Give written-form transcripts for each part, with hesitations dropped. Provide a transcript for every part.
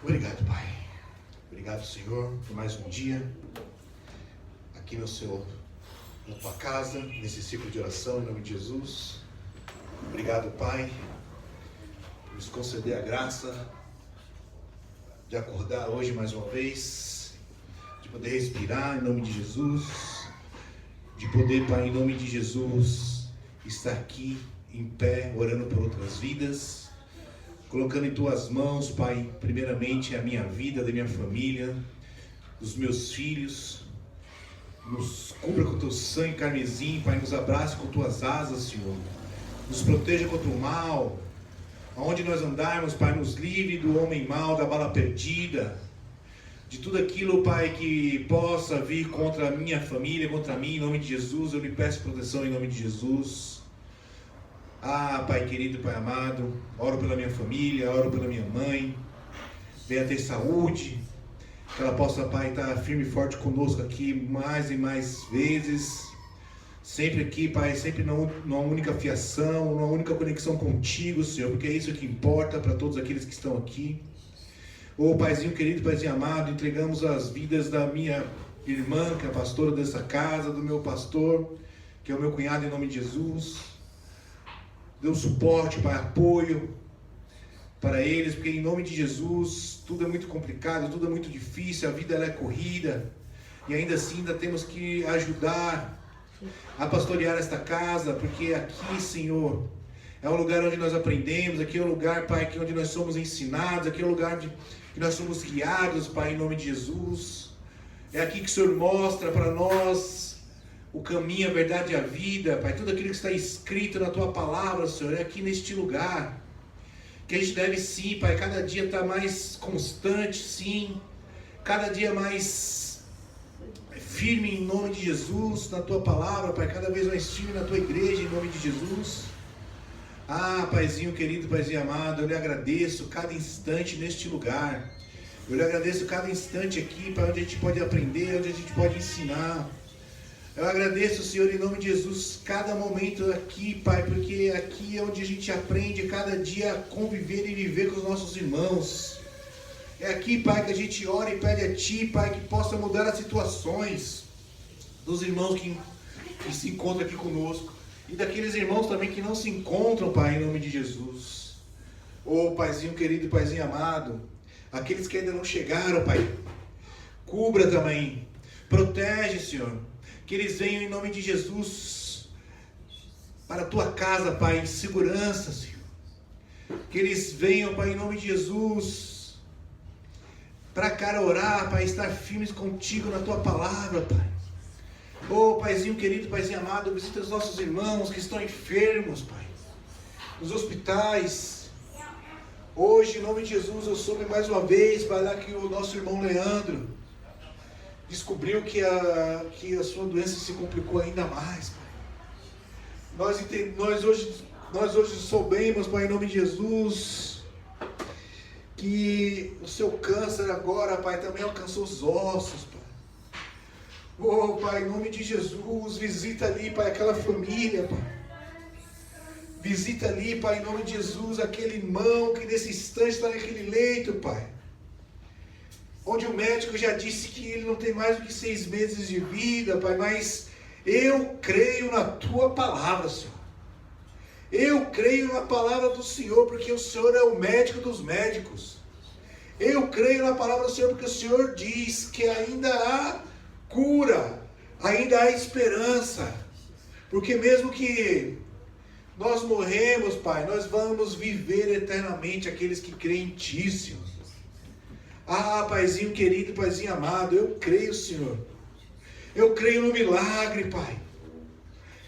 Obrigado, Pai. Obrigado, Senhor, por mais um dia aqui na tua casa, nesse ciclo de oração, em nome de Jesus. Obrigado, Pai, por nos conceder a graça de acordar hoje mais uma vez, de poder respirar em nome de Jesus, de poder, Pai, em nome de Jesus, estar aqui em pé, orando por outras vidas, colocando em tuas mãos, Pai, primeiramente a minha vida, da minha família, dos meus filhos. Nos cubra com teu sangue carmesim, Pai, nos abrace com tuas asas, Senhor. Nos proteja contra o mal. Aonde nós andarmos, Pai, nos livre do homem mau, da bala perdida, de tudo aquilo, Pai, que possa vir contra a minha família, contra mim, em nome de Jesus. Eu lhe peço proteção em nome de Jesus. Ah, Pai querido, Pai amado, oro pela minha família, oro pela minha mãe, venha ter saúde, que ela possa, Pai, estar firme e forte conosco aqui mais e mais vezes, sempre aqui, Pai, sempre numa única fiação, numa única conexão contigo, Senhor, porque é isso que importa para todos aqueles que estão aqui. Ô Paizinho querido, Paizinho amado, entregamos as vidas da minha irmã, que é a pastora dessa casa, do meu pastor, que é o meu cunhado, em nome de Jesus. Dê suporte, Pai, apoio para eles, porque em nome de Jesus tudo é muito complicado, tudo é muito difícil, a vida ela é corrida, e ainda assim ainda temos que ajudar a pastorear esta casa, porque aqui, Senhor, é um lugar onde nós aprendemos, aqui é um lugar, Pai, onde nós somos ensinados, aqui é um lugar que nós somos guiados, Pai, em nome de Jesus. É aqui que o Senhor mostra para nós o caminho, a verdade e a vida, Pai, tudo aquilo que está escrito na Tua palavra, Senhor, é aqui neste lugar, que a gente deve sim, Pai, cada dia estar mais constante, sim, cada dia mais firme em nome de Jesus, na Tua palavra, Pai, cada vez mais firme na Tua igreja, em nome de Jesus. Ah, Paizinho querido, Paizinho amado, eu lhe agradeço cada instante neste lugar, eu lhe agradeço cada instante aqui, Pai, onde a gente pode aprender, onde a gente pode ensinar. Eu agradeço, Senhor, em nome de Jesus, cada momento aqui, Pai, porque aqui é onde a gente aprende cada dia a conviver e viver com os nossos irmãos. É aqui, Pai, que a gente ora e pede a Ti, Pai, que possa mudar as situações dos irmãos que se encontram aqui conosco e daqueles irmãos também que não se encontram, Pai, em nome de Jesus. Ô, Paizinho querido, Paizinho amado, aqueles que ainda não chegaram, Pai, cubra também, protege, Senhor. Que eles venham em nome de Jesus para a Tua casa, Pai, em segurança, Senhor. Que eles venham, Pai, em nome de Jesus para cá orar, Pai, estar firmes contigo na Tua palavra, Pai. Ô, Paizinho querido, Paizinho amado, visita os nossos irmãos que estão enfermos, Pai, nos hospitais. Hoje, em nome de Jesus, eu soube mais uma vez, Pai, lá que o nosso irmão Leandro descobriu que a sua doença se complicou ainda mais, Pai. Nós hoje soubemos, Pai, em nome de Jesus, que o seu câncer agora, Pai, também alcançou os ossos, Pai. Oh, Pai, em nome de Jesus, visita ali, Pai, aquela família, Pai. Visita ali, Pai, em nome de Jesus, aquele irmão que nesse instante está naquele leito, Pai, onde o médico já disse que ele não tem mais do que 6 meses de vida, Pai, mas eu creio na Tua palavra, Senhor. Eu creio na palavra do Senhor, porque o Senhor é o médico dos médicos. Eu creio na palavra do Senhor, porque o Senhor diz que ainda há cura, ainda há esperança, porque mesmo que nós morremos, Pai, nós vamos viver eternamente aqueles que creem em Ti, Senhor. Ah, Paizinho querido, Paizinho amado, eu creio, Senhor. Eu creio no milagre, Pai.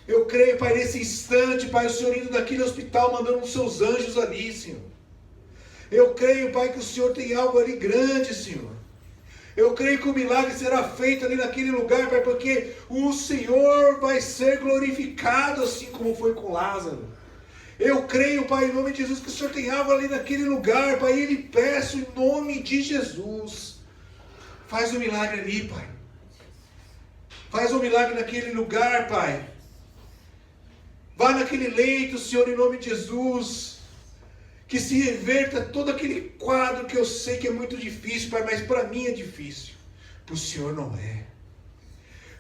Eu creio, Pai, nesse instante, Pai, o Senhor indo daquele hospital, mandando os seus anjos ali, Senhor. Eu creio, Pai, que o Senhor tem algo ali grande, Senhor. Eu creio que o milagre será feito ali naquele lugar, Pai, porque o Senhor vai ser glorificado, assim como foi com Lázaro. Eu creio, Pai, em nome de Jesus, que o Senhor tem algo ali naquele lugar, Pai, e lhe peço em nome de Jesus. Faz um milagre ali, Pai. Faz um milagre naquele lugar, Pai. Vá naquele leito, Senhor, em nome de Jesus. Que se reverta todo aquele quadro que eu sei que é muito difícil, Pai, mas para mim é difícil. Para o Senhor não é.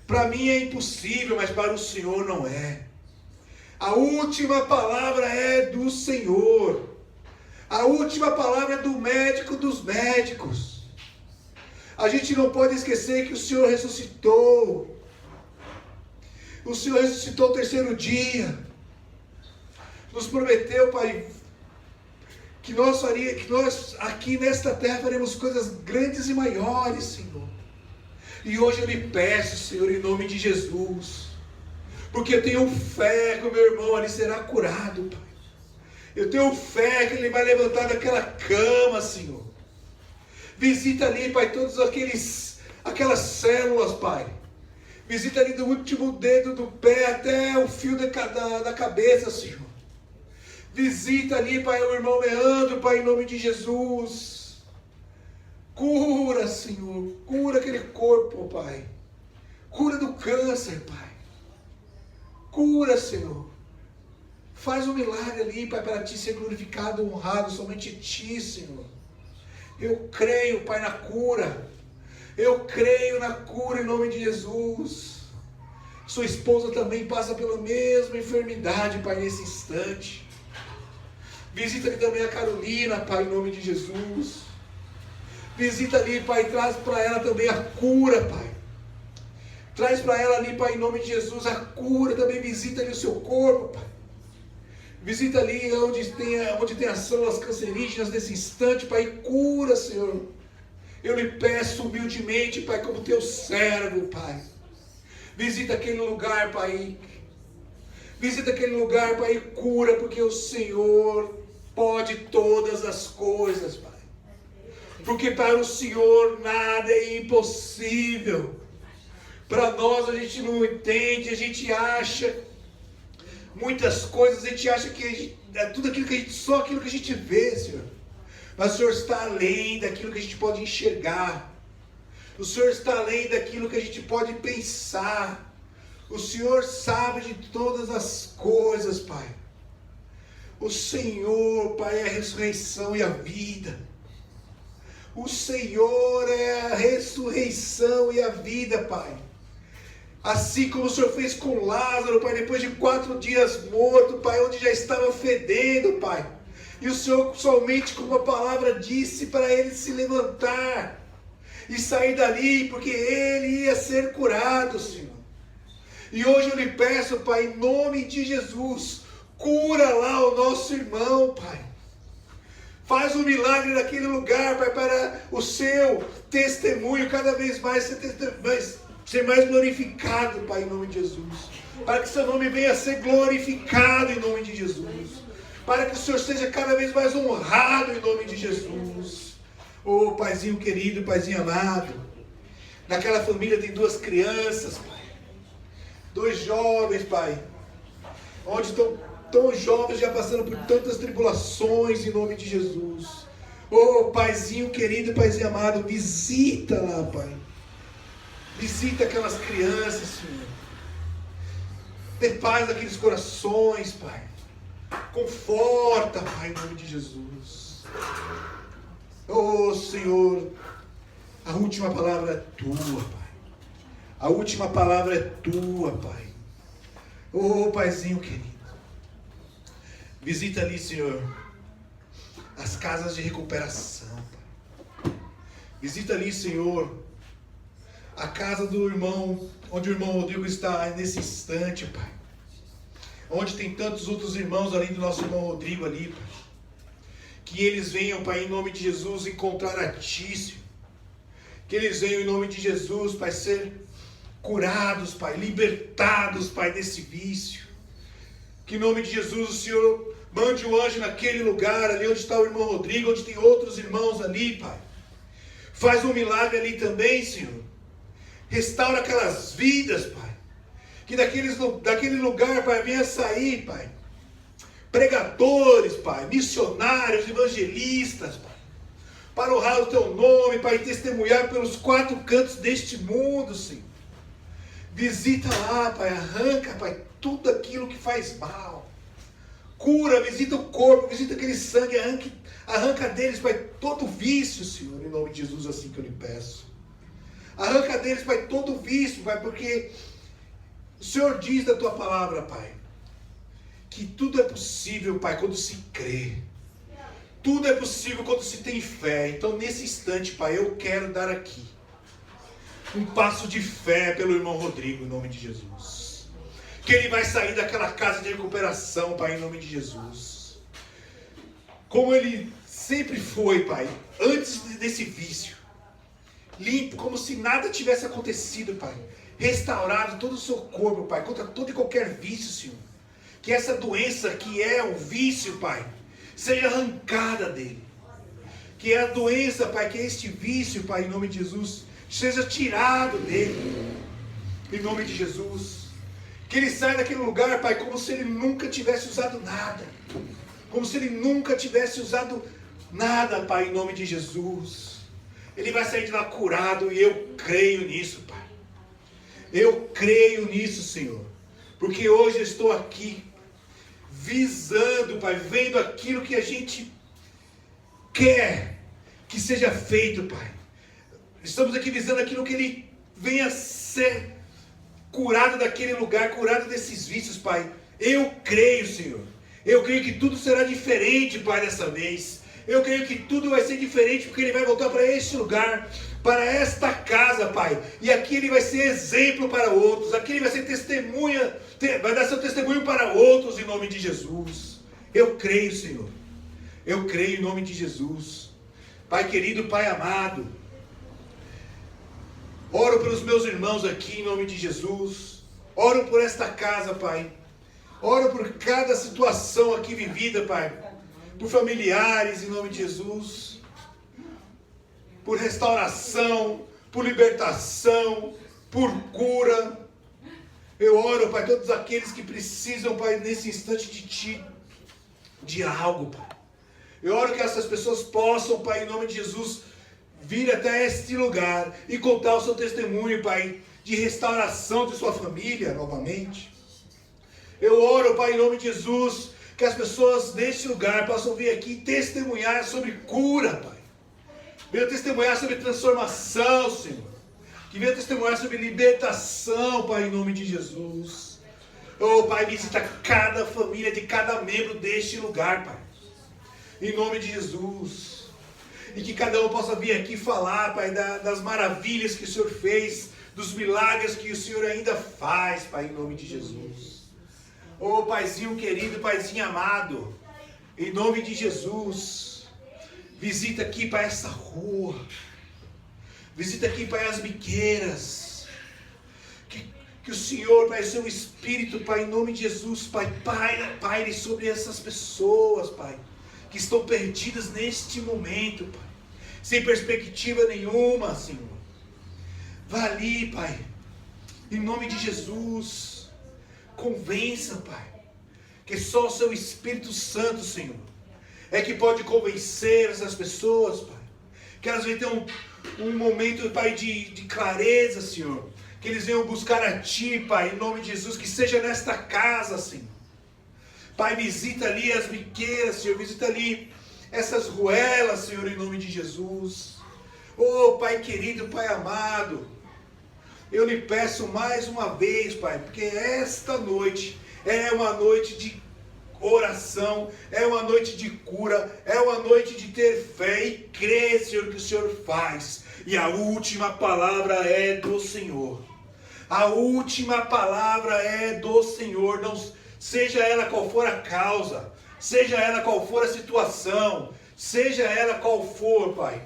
Para mim é impossível, mas para o Senhor não é. A última palavra é do Senhor. A última palavra é do médico dos médicos. A gente não pode esquecer que o Senhor ressuscitou. O Senhor ressuscitou o terceiro dia. Nos prometeu, Pai, que nós aqui nesta terra faremos coisas grandes e maiores, Senhor. E hoje eu lhe peço, Senhor, em nome de Jesus, porque eu tenho fé que o meu irmão ali será curado, Pai. Eu tenho fé que ele vai levantar daquela cama, Senhor. Visita ali, Pai, todas aquelas células, Pai. Visita ali do último dedo do pé até o fio da cabeça, Senhor. Visita ali, Pai, o irmão Leandro, Pai, em nome de Jesus. Cura, Senhor. Cura aquele corpo, Pai. Cura do câncer, Pai. Cura, Senhor. Faz um milagre ali, Pai, para Ti ser glorificado, honrado, somente Ti, Senhor. Eu creio, Pai, na cura. Eu creio na cura em nome de Jesus. Sua esposa também passa pela mesma enfermidade, Pai, nesse instante. Visita ali também a Carolina, Pai, em nome de Jesus. Visita ali, Pai, traz para ela também a cura, Pai. Traz para ela ali, Pai, em nome de Jesus, a cura. Também visita ali o seu corpo, Pai. Visita ali onde tem as células cancerígenas nesse instante, Pai, e cura, Senhor. Eu lhe peço humildemente, Pai, como teu servo, Pai. Visita aquele lugar, Pai. Visita aquele lugar, Pai, e cura, porque o Senhor pode todas as coisas, Pai. Porque para o Senhor nada é impossível. Para nós a gente não entende, a gente acha muitas coisas, a gente acha que é tudo aquilo que só aquilo que a gente vê, Senhor. Mas o Senhor está além daquilo que a gente pode enxergar. O Senhor está além daquilo que a gente pode pensar. O Senhor sabe de todas as coisas, Pai. O Senhor, Pai, é a ressurreição e a vida. O Senhor é a ressurreição e a vida, Pai. Assim como o Senhor fez com Lázaro, Pai, depois de 4 dias morto, Pai, onde já estava fedendo, Pai. E o Senhor somente com uma palavra disse para ele se levantar e sair dali, porque ele ia ser curado, Senhor. E hoje eu lhe peço, Pai, em nome de Jesus, cura lá o nosso irmão, Pai. Faz um milagre naquele lugar, Pai, para o seu testemunho cada vez mais ser mais glorificado, Pai, em nome de Jesus. Para que seu nome venha a ser glorificado em nome de Jesus. Para que o Senhor seja cada vez mais honrado em nome de Jesus. Oh, Paizinho querido, Paizinho amado. Naquela família tem 2 crianças, Pai. 2 jovens, Pai. Onde estão tão jovens, já passando por tantas tribulações em nome de Jesus. Oh, Paizinho querido, Paizinho amado, visita lá, Pai. Visita aquelas crianças, Senhor. Dê paz naqueles corações, Pai. Conforta, Pai, em nome de Jesus. Oh, Senhor, a última palavra é tua, Pai. A última palavra é tua, Pai. Oh, Paizinho querido. Visita ali, Senhor, as casas de recuperação, Pai. Visita ali, Senhor, a casa do irmão, onde o irmão Rodrigo está nesse instante, Pai. Onde tem tantos outros irmãos além do nosso irmão Rodrigo ali, Pai. Que eles venham, Pai, em nome de Jesus, encontrar a Ti, Senhor. Que eles venham em nome de Jesus, Pai, ser curados, Pai, libertados, Pai, desse vício. Que em nome de Jesus o Senhor mande um anjo naquele lugar, ali onde está o irmão Rodrigo, onde tem outros irmãos ali, Pai. Faz um milagre ali também, Senhor. Restaura aquelas vidas, Pai. Que daquele lugar, Pai, venha sair, Pai, pregadores, Pai, missionários, evangelistas, Pai, para honrar o Teu nome, Pai, e testemunhar pelos 4 cantos deste mundo, Senhor. Visita lá, Pai, arranca, Pai, tudo aquilo que faz mal. Cura, visita o corpo, visita aquele sangue, arranca deles, Pai, todo vício, Senhor, em nome de Jesus, assim que eu lhe peço. Arranca deles, Pai, todo vício, Pai, porque o Senhor diz da Tua palavra, Pai, que tudo é possível, Pai, quando se crê. Tudo é possível quando se tem fé. Então, nesse instante, Pai, eu quero dar aqui um passo de fé pelo irmão Rodrigo, em nome de Jesus. Que ele vai sair daquela casa de recuperação, Pai, em nome de Jesus. Como ele sempre foi, Pai, antes desse vício. Limpo, como se nada tivesse acontecido, Pai. Restaurado todo o seu corpo, Pai, contra todo e qualquer vício, Senhor. Que essa doença que é o vício, Pai, seja arrancada dele. Que a doença, Pai, que é este vício, Pai, em nome de Jesus, seja tirado dele. Em nome de Jesus. Que ele saia daquele lugar, Pai, como se ele nunca tivesse usado nada. Como se ele nunca tivesse usado nada, Pai, em nome de Jesus. Ele vai sair de lá curado e eu creio nisso, Pai. Eu creio nisso, Senhor. Porque hoje eu estou aqui visando, Pai, vendo aquilo que a gente quer que seja feito, Pai. Estamos aqui visando aquilo que ele venha ser curado daquele lugar, curado desses vícios, Pai. Eu creio, Senhor. Eu creio que tudo será diferente, Pai, dessa vez. Eu creio que tudo vai ser diferente, porque ele vai voltar para este lugar, para esta casa, Pai. E aqui ele vai ser exemplo para outros. Aqui ele vai ser testemunha, vai dar seu testemunho para outros, em nome de Jesus. Eu creio, Senhor. Eu creio em nome de Jesus. Pai querido, Pai amado, oro pelos meus irmãos aqui, em nome de Jesus. Oro por esta casa, Pai. Oro por cada situação aqui vivida, Pai. Por familiares, em nome de Jesus. Por restauração, por libertação, por cura. Eu oro, Pai, todos aqueles que precisam, Pai, nesse instante de Ti, de algo, Pai. Eu oro que essas pessoas possam, Pai, em nome de Jesus, vir até este lugar e contar o seu testemunho, Pai, de restauração de sua família novamente. Eu oro, Pai, em nome de Jesus, que as pessoas deste lugar possam vir aqui testemunhar sobre cura, Pai. Venham testemunhar sobre transformação, Senhor. Que venham testemunhar sobre libertação, Pai, em nome de Jesus. Oh, Pai, visita cada família de cada membro deste lugar, Pai. Em nome de Jesus. E que cada um possa vir aqui falar, Pai, das maravilhas que o Senhor fez, dos milagres que o Senhor ainda faz, Pai, em nome de Jesus. Oh, Paizinho querido, Paizinho amado, em nome de Jesus, visita aqui, Pai, essa rua, visita aqui, Pai, as biqueiras, que o Senhor, Pai, seu Espírito, Pai, em nome de Jesus, Pai, paire sobre essas pessoas, Pai, que estão perdidas neste momento, Pai, sem perspectiva nenhuma, Senhor. Vá ali, Pai, em nome de Jesus. Convença, Pai, que só o seu Espírito Santo, Senhor, é que pode convencer essas pessoas, Pai, que elas venham ter um momento, Pai, de clareza, Senhor, que eles venham buscar a Ti, Pai, em nome de Jesus, que seja nesta casa, Senhor. Pai, visita ali as biqueiras, Senhor, visita ali essas ruelas, Senhor, em nome de Jesus. Oh, Pai querido, Pai amado, eu lhe peço mais uma vez, Pai, porque esta noite é uma noite de oração, é uma noite de cura, é uma noite de ter fé e crer, Senhor, que o Senhor faz. E a última palavra é do Senhor. A última palavra é do Senhor. Não, seja ela qual for a causa, seja ela qual for a situação, seja ela qual for, Pai,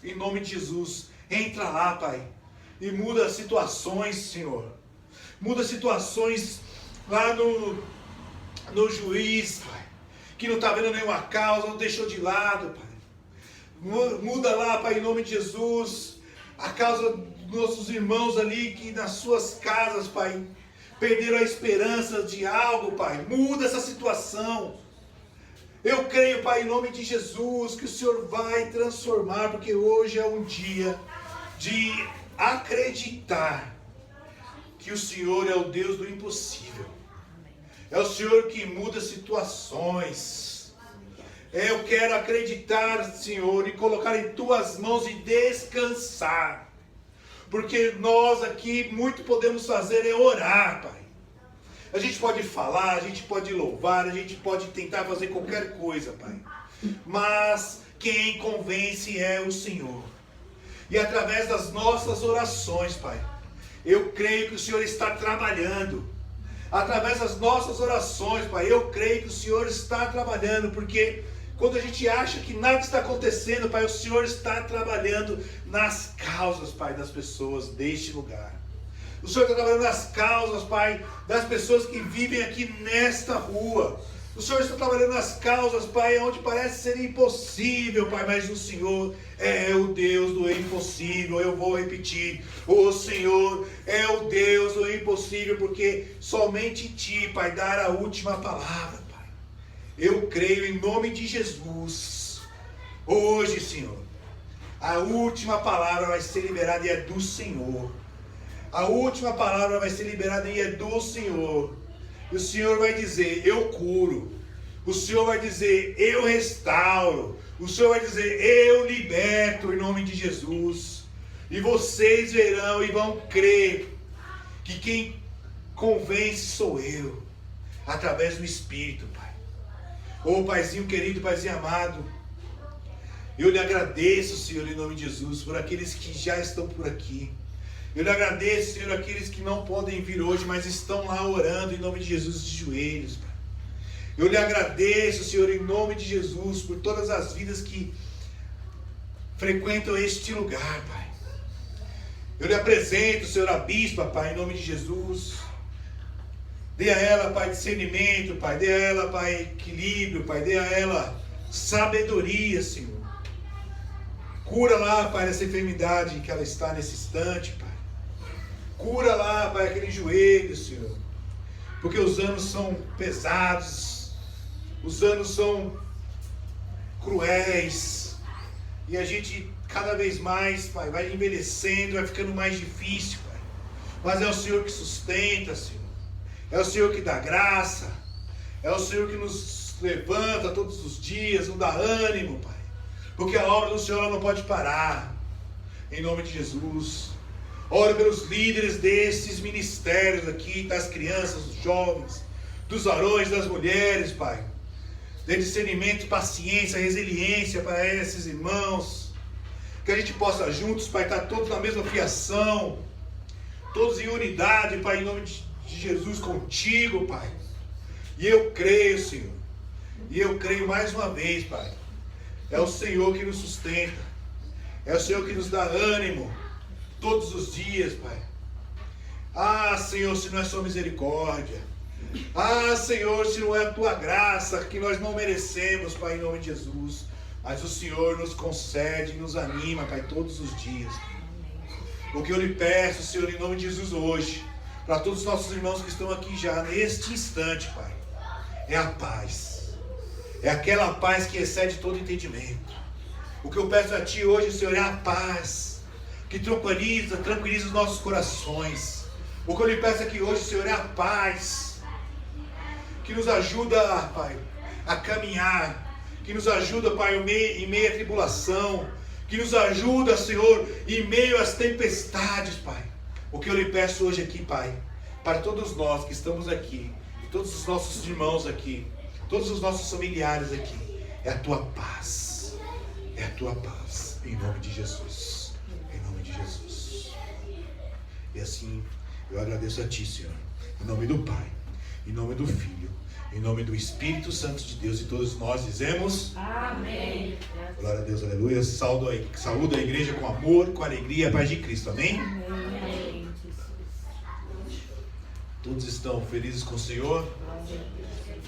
em nome de Jesus, entra lá, Pai. E muda as situações, Senhor. Muda situações lá no juiz, Pai. Que não está vendo nenhuma causa, não deixou de lado, Pai. Muda lá, Pai, em nome de Jesus. A causa dos nossos irmãos ali, que nas suas casas, Pai, perderam a esperança de algo, Pai. Muda essa situação. Eu creio, Pai, em nome de Jesus, que o Senhor vai transformar, porque hoje é um dia de acreditar que o Senhor é o Deus do impossível. É o Senhor que muda situações. Eu quero acreditar, Senhor, e colocar em Tuas mãos e descansar. Porque nós aqui muito podemos fazer é orar, Pai. A gente pode falar, a gente pode louvar, a gente pode tentar fazer qualquer coisa, Pai. Mas quem convence é o Senhor. E através das nossas orações, Pai, eu creio que o Senhor está trabalhando. Através das nossas orações, Pai, eu creio que o Senhor está trabalhando, porque quando a gente acha que nada está acontecendo, Pai, o Senhor está trabalhando nas causas, Pai, das pessoas deste lugar. O Senhor está trabalhando nas causas, Pai, das pessoas que vivem aqui nesta rua. O Senhor está trabalhando nas causas, Pai, onde parece ser impossível, Pai, mas o Senhor é o Deus do impossível. Eu vou repetir, o Senhor é o Deus do impossível, porque somente Ti, Pai, dará a última palavra, Pai. Eu creio em nome de Jesus. Hoje, Senhor, a última palavra vai ser liberada e é do Senhor. A última palavra vai ser liberada e é do Senhor. E o Senhor vai dizer, eu curo. O Senhor vai dizer, eu restauro. O Senhor vai dizer, eu liberto em nome de Jesus. E vocês verão e vão crer que quem convence sou eu, através do Espírito, Pai. Ô Paizinho querido, Paizinho amado, eu lhe agradeço, Senhor, em nome de Jesus, por aqueles que já estão por aqui. Eu lhe agradeço, Senhor, aqueles que não podem vir hoje, mas estão lá orando em nome de Jesus de joelhos, Pai. Eu lhe agradeço, Senhor, em nome de Jesus, por todas as vidas que frequentam este lugar, Pai. Eu lhe apresento, Senhor, a bispa, Pai, em nome de Jesus. Dê a ela, Pai, discernimento, Pai. Dê a ela, Pai, equilíbrio, Pai. Dê a ela sabedoria, Senhor. Cura lá, Pai, essa enfermidade que ela está nesse instante, Pai. Cura lá, Pai, aquele joelho, Senhor. Porque os anos são pesados. Os anos são cruéis. E a gente, cada vez mais, Pai, vai envelhecendo, vai ficando mais difícil, Pai. Mas é o Senhor que sustenta, Senhor. É o Senhor que dá graça. É o Senhor que nos levanta todos os dias, nos dá ânimo, Pai. Porque a obra do Senhor não pode parar. Em nome de Jesus. Oro pelos líderes desses ministérios aqui, das crianças, dos jovens, dos varões, das mulheres, Pai. Dê discernimento, paciência, resiliência para esses irmãos. Que a gente possa juntos, Pai, estar todos na mesma fiação. Todos em unidade, Pai, em nome de Jesus contigo, Pai. E eu creio, Senhor. E eu creio mais uma vez, Pai. É o Senhor que nos sustenta. É o Senhor que nos dá ânimo. Todos os dias, Pai. Ah, Senhor, se não é sua misericórdia. Ah, Senhor, se não é a tua graça, que nós não merecemos, Pai, em nome de Jesus. Mas o Senhor nos concede, nos anima, Pai, todos os dias. O que eu lhe peço, Senhor, em nome de Jesus hoje, para todos os nossos irmãos que estão aqui já, neste instante, Pai, é a paz. É aquela paz que excede todo entendimento. O que eu peço a Ti hoje, Senhor, é a paz que tranquiliza os nossos corações. O que eu lhe peço aqui hoje, Senhor, é a paz que nos ajuda, Pai, a caminhar, que nos ajuda, Pai, em meio à tribulação, que nos ajuda, Senhor, em meio às tempestades, Pai. O que eu lhe peço hoje aqui, Pai, para todos nós que estamos aqui, todos os nossos irmãos aqui, todos os nossos familiares aqui, é a Tua paz. É a Tua paz, em nome de Jesus. Em nome de Jesus. E assim, eu agradeço a Ti, Senhor, em nome do Pai, em nome do Filho, em nome do Espírito Santo de Deus, e todos nós dizemos amém. Glória a Deus, aleluia. Saúdo a igreja com amor, com alegria, a paz de Cristo, amém? Amém. Todos estão felizes com o Senhor?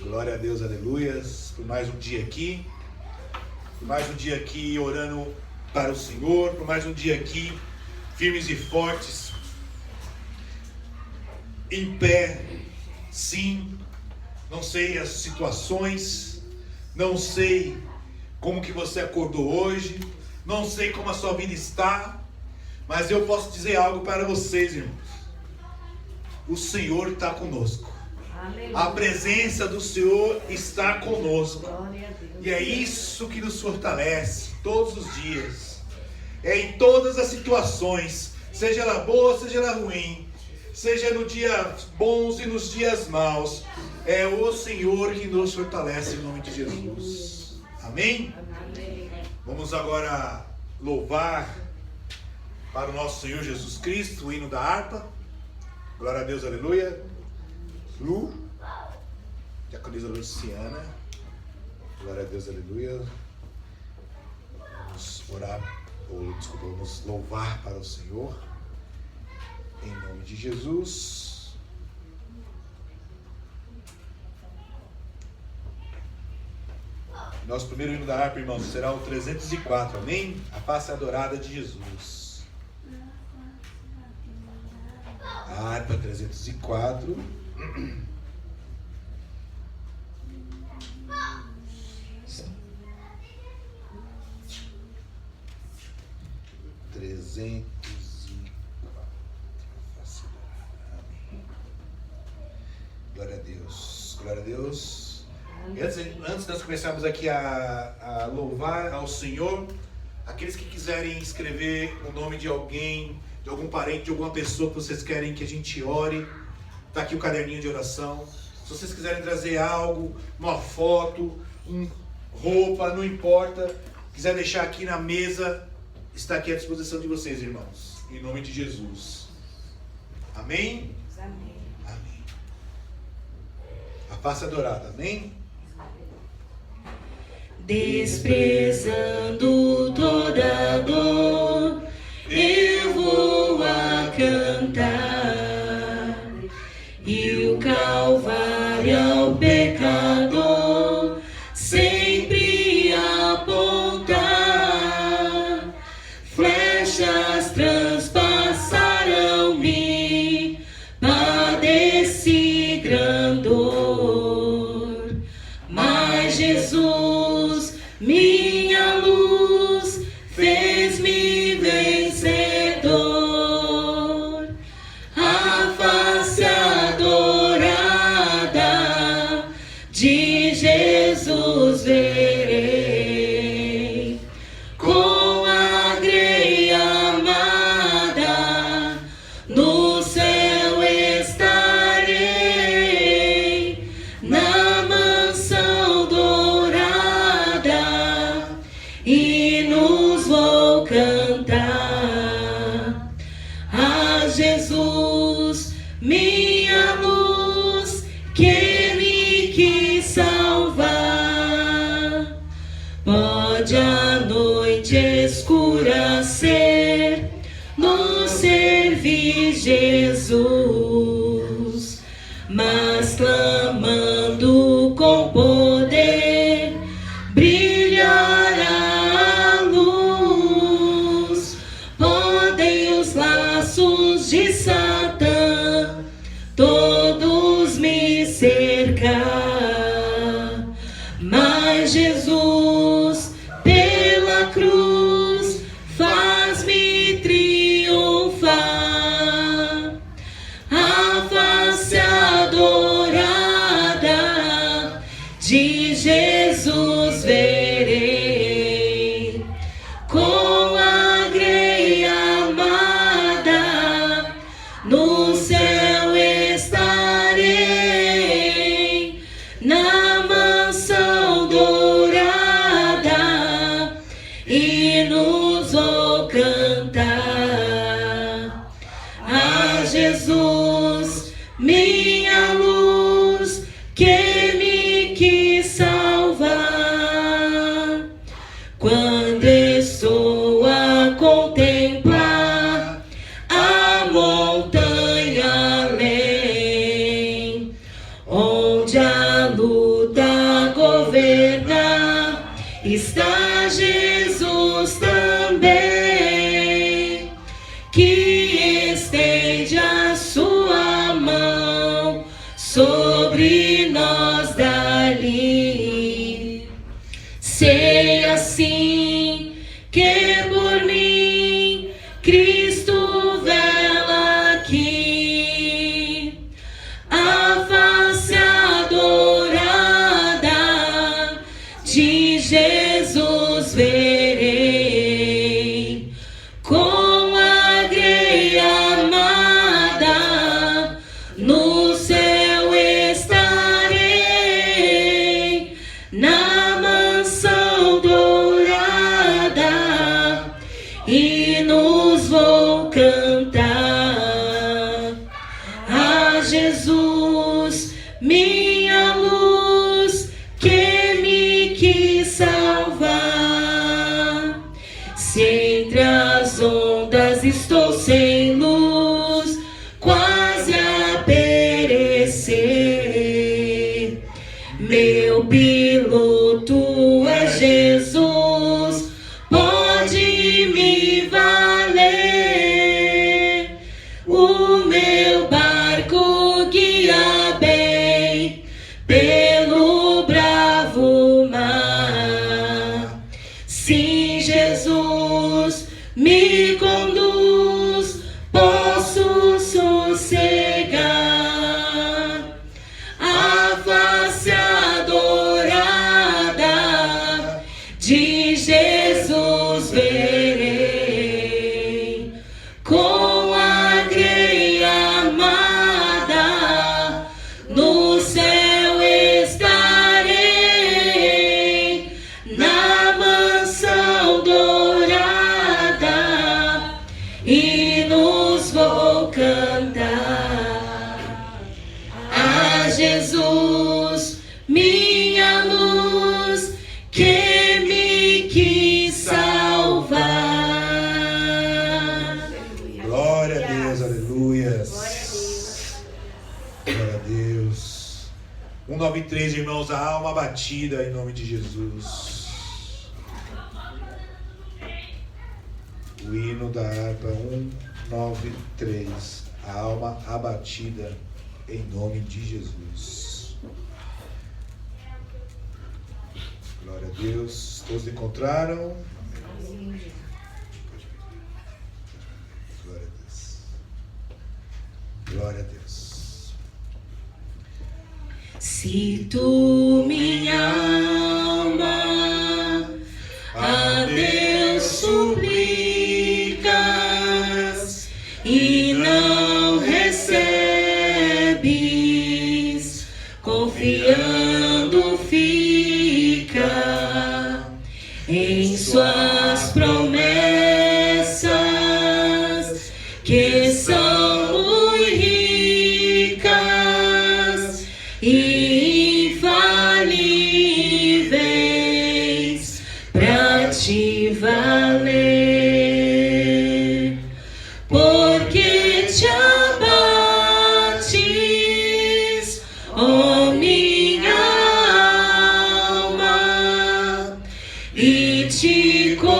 Glória a Deus, aleluia. Por mais um dia aqui, por mais um dia aqui orando para o Senhor, por mais um dia aqui firmes e fortes, em pé. Sim, não sei as situações, não sei como que você acordou hoje, não sei como a sua vida está, mas eu posso dizer algo para vocês, irmãos. O Senhor está conosco. A presença do Senhor está conosco. E é isso que nos fortalece todos os dias. É em todas as situações, seja ela boa, seja ela ruim, seja no dia bons e nos dias maus. É o Senhor que nos fortalece em nome de Jesus. Amém? Vamos agora louvar para o nosso Senhor Jesus Cristo, o hino da harpa. Glória a Deus, aleluia. Diaconisa Luciana. Glória a Deus, aleluia. Vamos orar, vamos louvar para o Senhor. Em nome de Jesus. Nosso primeiro hino da harpa, irmãos, será o 304, amém? A face adorada de Jesus. A harpa 304. Glória a Deus. Glória a Deus. E antes de nós começarmos aqui a louvar ao Senhor, aqueles que quiserem escrever o nome de alguém, de algum parente, de alguma pessoa que vocês querem que a gente ore, está aqui o caderninho de oração. Se vocês quiserem trazer algo, uma foto, roupa, não importa, quiser deixar aqui na mesa, está aqui à disposição de vocês, irmãos, em nome de Jesus. Amém? Amém. Amém. A face adorada, amém? Desprezando toda dor, eu vou a cantar, e o Calvário ao pecador sempre apontar. Flechas transpassaram-me, padeci grandor, mas Jesus, minha luz, fez-me vencedor. A face adorada de Jesus verei, com a greia amada no céu estarei, na mansão dourada, hinos vou cantar. A Jesus, minha luz, que me quis salvar. Pode a noite escura ser, nos servir Jesus, mas clamando com poder, brilhará a luz. Podem os laços de Satã todos me cercar, mas Jesus pela cruz faz-me triunfar. A face adorada de Jesus verei, com a greia amada no céu estarei, na mansão dourada, hinos vou cantar. A Jesus, minha luz, que me quis salvar. Quando estou a contemplar a montanha além, onde a luta governa, está Jesus também, que estende a sua mão sobre nós dali. Sei assim que Se entre as ondas estou sem luz, quase a perecer, meu piloto é Jesus, pode me valer. O meu barco guia bem pelo bravo mar. Sim, Jesus me conduz, posso sossegar. A face adorada de Jesus verei, com a greia amada no céu estarei, na mansão dourada, hinos vou cantar. A Jesus, minha luz, que me quis salvar. Glória a Deus, aleluias. Glória a Deus. 193, irmãos, a alma abatida em nome de Jesus. O hino da harpa 193, a alma abatida em nome de Jesus. Glória a Deus. Todos encontraram? Glória a Deus. Glória a Deus. Se tu, minha alma, a Deus suplicas e não recebes, confiando fica em suas promessas, que são muito ricas e infalíveis pra te valer. Porque te abates, ó minha alma, e te comoves,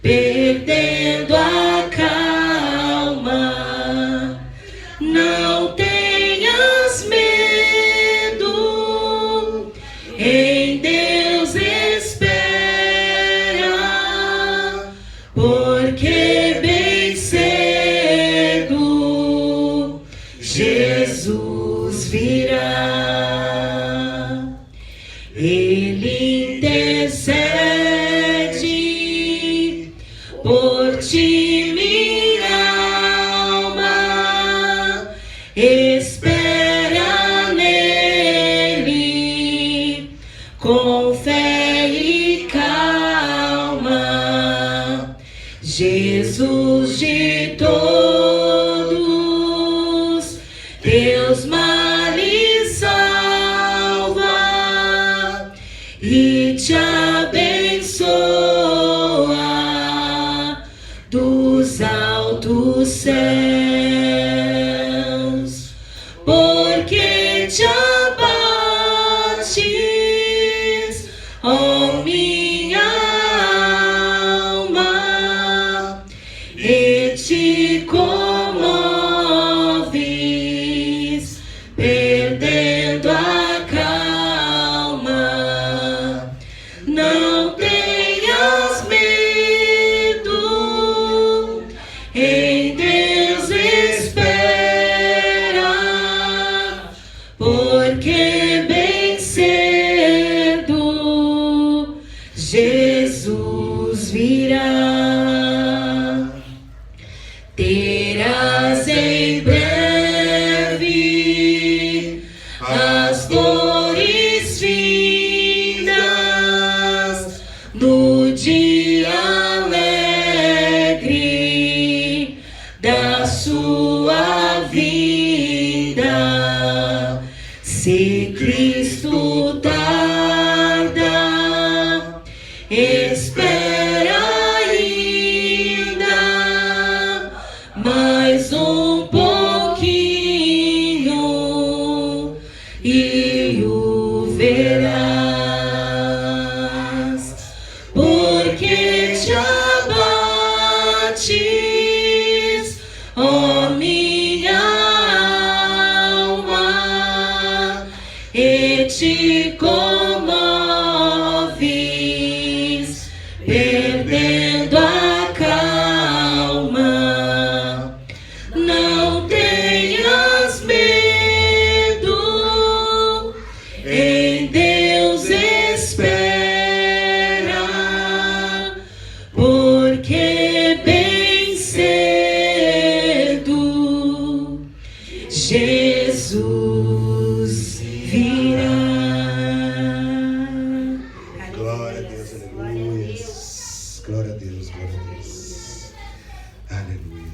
perdendo a calma. Não tenhas medo, em Deus espera, porque bem cedo Jesus virá. Ele intercede por ti, minha alma, espera nele com fé e calma. Jesus de todos teus males salva e te abençoa dos altos céus. Porque te abates, ó minha alma, e te comoves, perdendo a calma. Não tenhas medo, em Deus espera, porque bem cedo Jesus virá. Terás em breve as dores findas no dia alegre da sua vida. Se Cristo tarda, espera ainda mais um pouquinho e o verás, porque te abates, ó minha alma, e te comoves, perdendo a calma. Não tenhas medo, em Deus espera, porque bem cedo Jesus virá. Glória a Deus, aleluia. Glória a Deus, glória a Deus. Aleluia.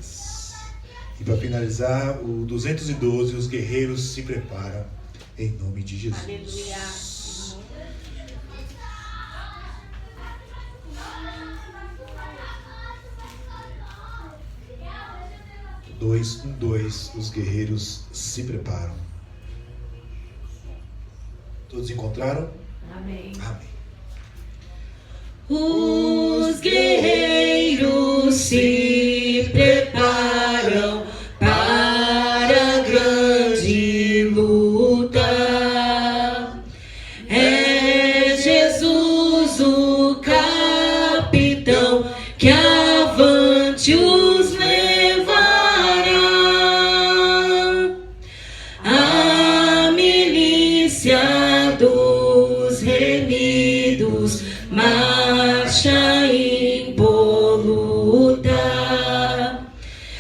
E para finalizar, o 212, os guerreiros se preparam em nome de Jesus. Aleluia. 212, os guerreiros se preparam. Todos encontraram? Amém. Amém. Os guerreiros se preparam para a grande luta. É Jesus o capitão que avante os levará. A milícia dos remidos marcha impoluta,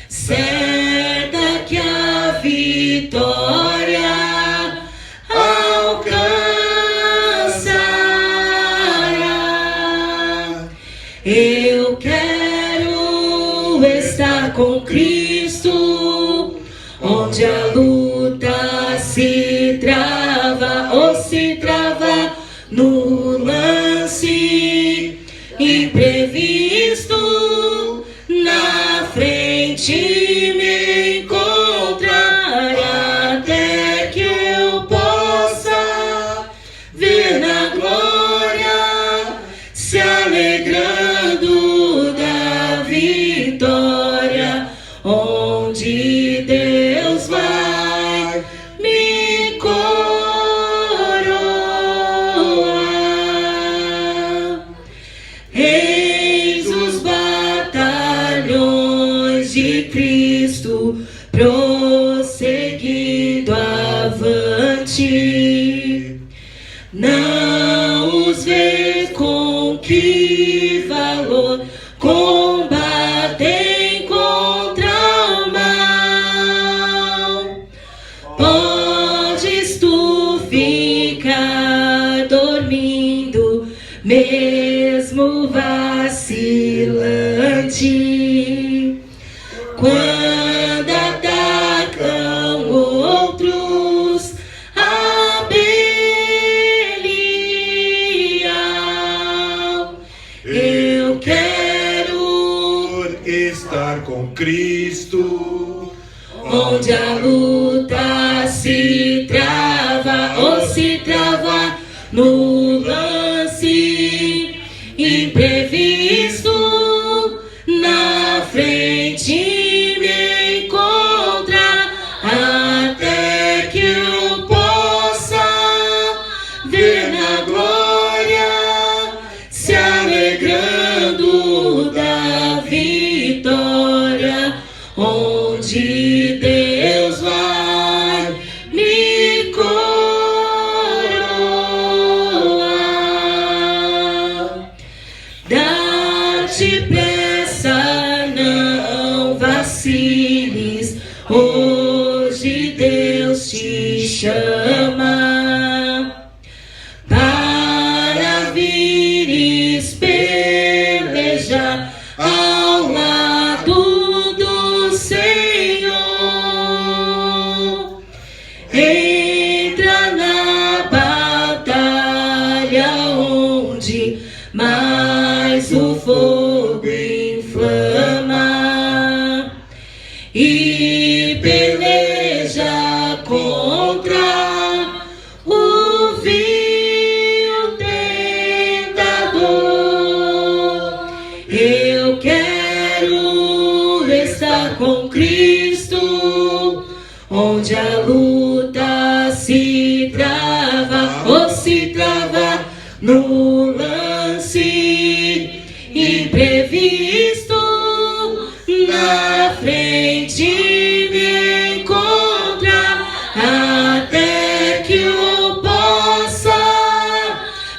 certa que a vitória alcançará. Eu quero estar com Cristo, onde a luta se trava ou se trava no lance imprevisto. Na frente me encontrará, até que eu possa ver na glória, se alegrando da vitória, onde Deus vai me coroar. Eis os batalhões de Cristo prosseguindo avante. Não os vê com que valor combatem contra o mal. Podes tu ficar dormindo, mesmo vacilante, quando atacam outros a Belial. Eu quero Estar com Cristo, onde a luta se trava ou se trava no lance imprevisto. Na frente me encontra, até que eu possa ver na glória, se alegrando da vitória, onde Deus vai me coroar. Dá-te pressa, não vaciles, hoje Deus te chama para vires pelejar ao lado do Senhor. Entra na batalha onde mas o fogo inflama e peleja contra o vil tentador. Eu quero estar com Cristo, onde a luta se trava, ou se trava no lance imprevisto. Na frente me encontra, até que eu possa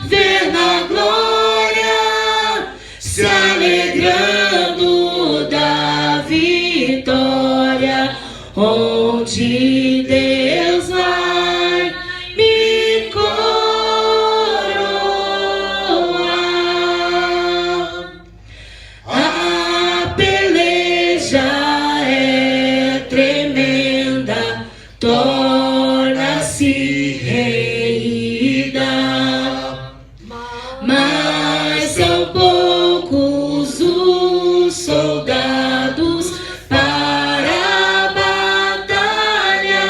ver na glória, se alegrando da vitória, onde Deus vai me coroar. A peleja é tremenda, torna-se reída, mas são poucos os soldados para a batalha.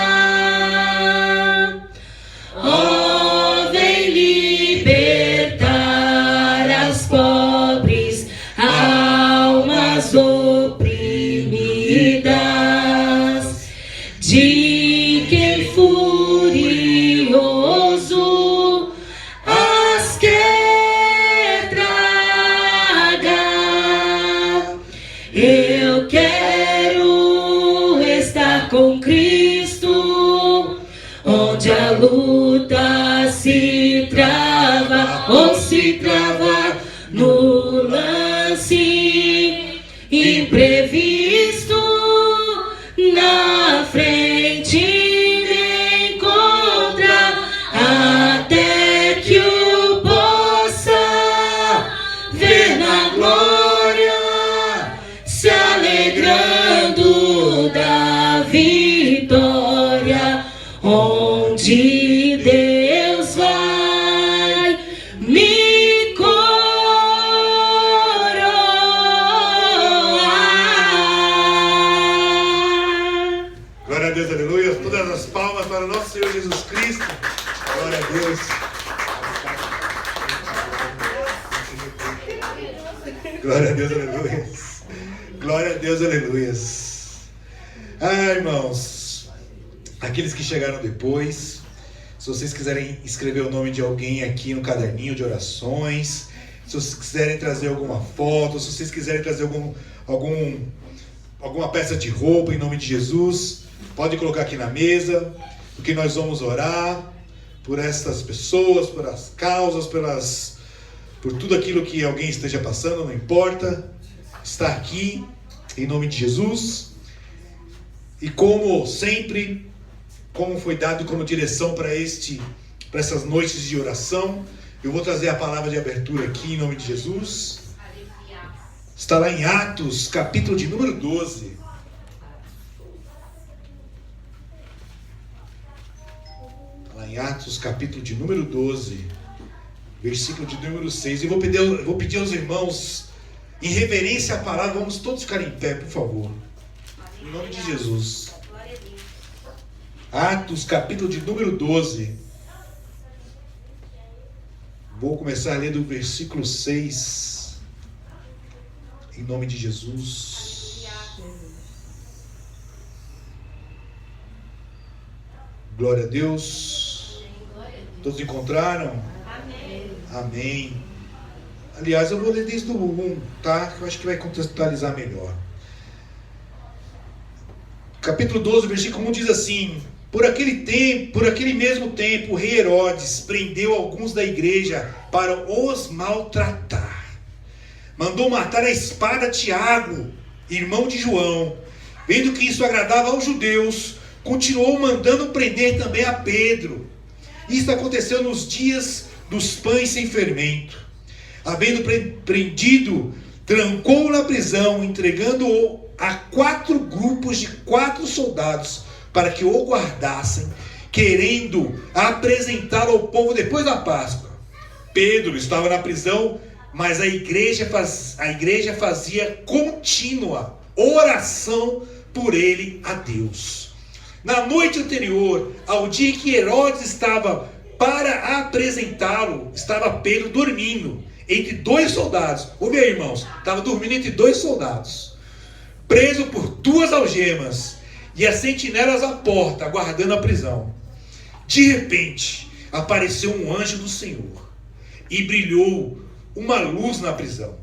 Oh, vem libertar as pobres almas oprimidas de quem furioso as quer tragar. Eu quero estar com Cristo, onde a luta se trava, ou se trava no lance imprevisto. Na frente me encontra, até que eu possa ver na glória, se alegrando da vitória, onde Deus vai me coroar. Glória a Deus, aleluia. Todas as palmas para o nosso Senhor Jesus Cristo. Glória a Deus. Glória a Deus, aleluia. Glória a Deus, aleluia. Ah, irmãos, aqueles que chegaram depois, se vocês quiserem escrever o nome de alguém aqui no caderninho de orações, se vocês quiserem trazer alguma foto, se vocês quiserem trazer alguma peça de roupa em nome de Jesus, pode colocar aqui na mesa, porque nós vamos orar por essas pessoas, por as causas, por tudo aquilo que alguém esteja passando, não importa, está aqui em nome de Jesus. E como sempre, como foi dado como direção para essas noites de oração, eu vou trazer a palavra de abertura aqui em nome de Jesus. Está lá em Atos, capítulo de número 12. Está lá em Atos, capítulo de número 12, versículo de número 6. E vou pedir aos irmãos, em reverência à palavra, vamos todos ficar em pé, por favor. Em nome de Jesus. Atos, capítulo de número 12. Vou começar a ler do versículo 6. Em nome de Jesus. Glória a Deus. Todos encontraram? Amém. Amém. Aliás, eu vou ler desde o 1, tá? Que eu acho que vai contextualizar melhor. Capítulo 12, versículo 1 diz assim: Por aquele mesmo tempo, o rei Herodes prendeu alguns da igreja para os maltratar. Mandou matar a espada Tiago, irmão de João. Vendo que isso agradava aos judeus, continuou mandando prender também a Pedro. Isso aconteceu nos dias dos pães sem fermento. Havendo prendido, trancou-o na prisão, entregando-o a 4 grupos de 4 soldados para que o guardassem, querendo apresentá-lo ao povo depois da Páscoa. Pedro estava na prisão, mas a igreja fazia contínua oração por ele a Deus. Na noite anterior ao dia em que Herodes estava para apresentá-lo, estava Pedro dormindo entre 2 soldados. Ouve aí, irmãos, estava dormindo entre 2 soldados, preso por 2 algemas, e as sentinelas à porta, aguardando a prisão. De repente, apareceu um anjo do Senhor, e brilhou uma luz na prisão.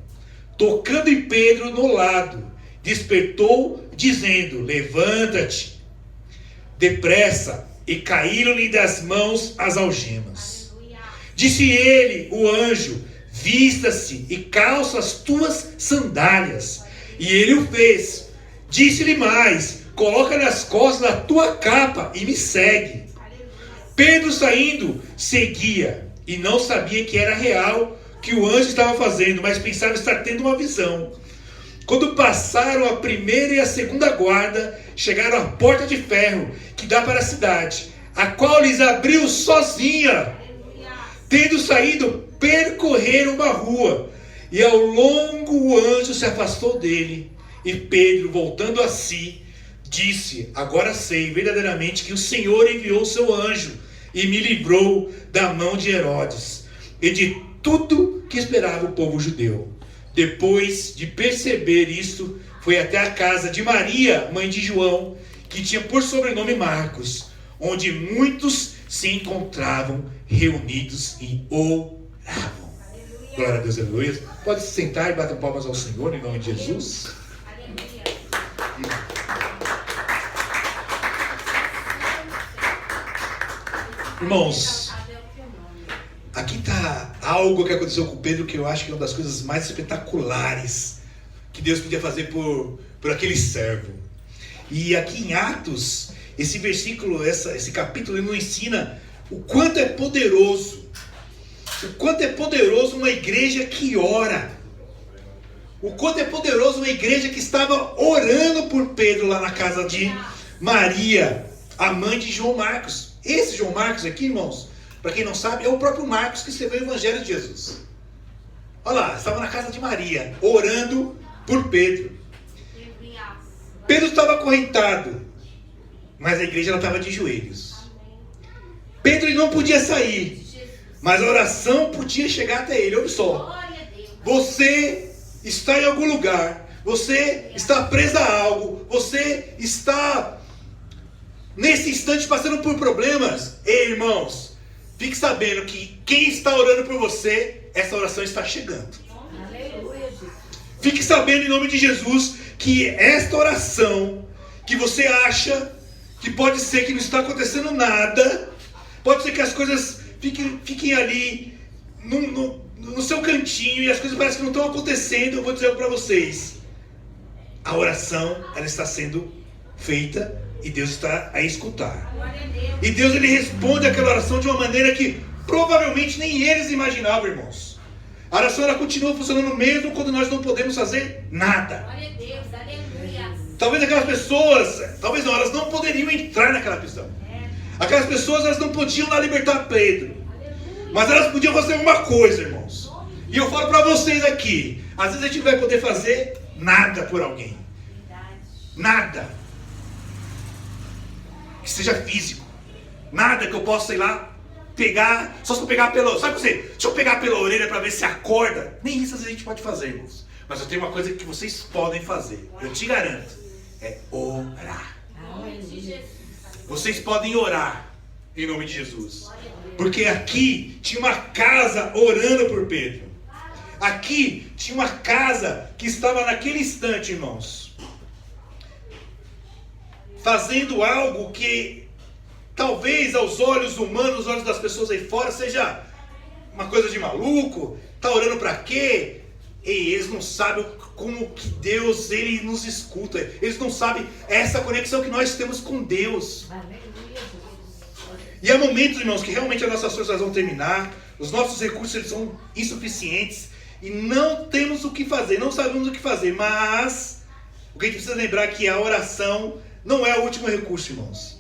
Tocando em Pedro no lado, despertou, dizendo: levanta-te depressa. E caíram-lhe das mãos as algemas. Disse ele, o anjo: vista-se e calça as tuas sandálias. E ele o fez. Disse-lhe mais: coloca nas costas a tua capa e me segue. Pedro, saindo, seguia, e não sabia que era real que o anjo estava fazendo, mas pensava estar tendo uma visão. Quando passaram a primeira e a segunda guarda, chegaram à porta de ferro que dá para a cidade, a qual lhes abriu sozinha. Tendo saído, percorreram uma rua, e ao longo o anjo se afastou dele. E Pedro, voltando a si, disse: agora sei verdadeiramente que o Senhor enviou o seu anjo e me livrou da mão de Herodes e de tudo que esperava o povo judeu. Depois de perceber isto, foi até a casa de Maria, mãe de João, que tinha por sobrenome Marcos, onde muitos se encontravam reunidos e oravam. Glória a Deus, aleluia. Pode se sentar e bater palmas ao Senhor em nome de Jesus. Irmãos, aqui está algo que aconteceu com Pedro, que eu acho que é uma das coisas mais espetaculares que Deus podia fazer por aquele servo. E aqui em Atos, esse versículo, esse capítulo, ele nos ensina o quanto é poderoso uma igreja que ora. O quanto é poderoso uma igreja que estava orando por Pedro lá na casa de Maria, a mãe de João Marcos. Esse João Marcos aqui, irmãos, para quem não sabe, é o próprio Marcos que escreveu o Evangelho de Jesus. Olha lá, estava na casa de Maria, orando por Pedro. Pedro estava acorrentado, mas a igreja estava de joelhos. Pedro não podia sair, mas a oração podia chegar até ele. Olha só, você está em algum lugar, você está preso a algo, você está nesse instante passando por problemas. Ei, irmãos, fique sabendo que quem está orando por você, essa oração está chegando. Fique sabendo em nome de Jesus que esta oração, que você acha que pode ser que não está acontecendo nada, pode ser que as coisas fiquem ali no seu cantinho e as coisas parecem que não estão acontecendo. Eu vou dizer para vocês, a oração, ela está sendo feita e Deus está a escutar. E Deus, ele responde aquela oração de uma maneira que provavelmente nem eles imaginavam, irmãos. A oração, ela continua funcionando mesmo quando nós não podemos fazer nada. Talvez aquelas pessoas, talvez não, elas não poderiam entrar naquela prisão. Aquelas pessoas, elas não podiam lá libertar Pedro, mas elas podiam fazer uma coisa, irmãos. E eu falo para vocês aqui, às vezes a gente não vai poder fazer nada por alguém. Nada. Que seja físico. Nada que eu possa, sei lá, pegar, só se eu pegar pela, sabe você? Deixa eu pegar pela orelha para ver se acorda. Nem isso a gente pode fazer, irmãos. Mas eu tenho uma coisa que vocês podem fazer, eu te garanto, é orar. Vocês podem orar em nome de Jesus. Porque aqui tinha uma casa orando por Pedro. Aqui tinha uma casa que estava naquele instante, irmãos, fazendo algo que talvez aos olhos humanos, aos olhos das pessoas aí fora, seja uma coisa de maluco. Tá orando para quê? E eles não sabem como que Deus, ele nos escuta. Eles não sabem essa conexão que nós temos com Deus. E há momentos, irmãos, que realmente as nossas forças vão terminar, os nossos recursos, eles são insuficientes e não temos o que fazer, não sabemos o que fazer. Mas o que a gente precisa lembrar é que a oração não é o último recurso, irmãos.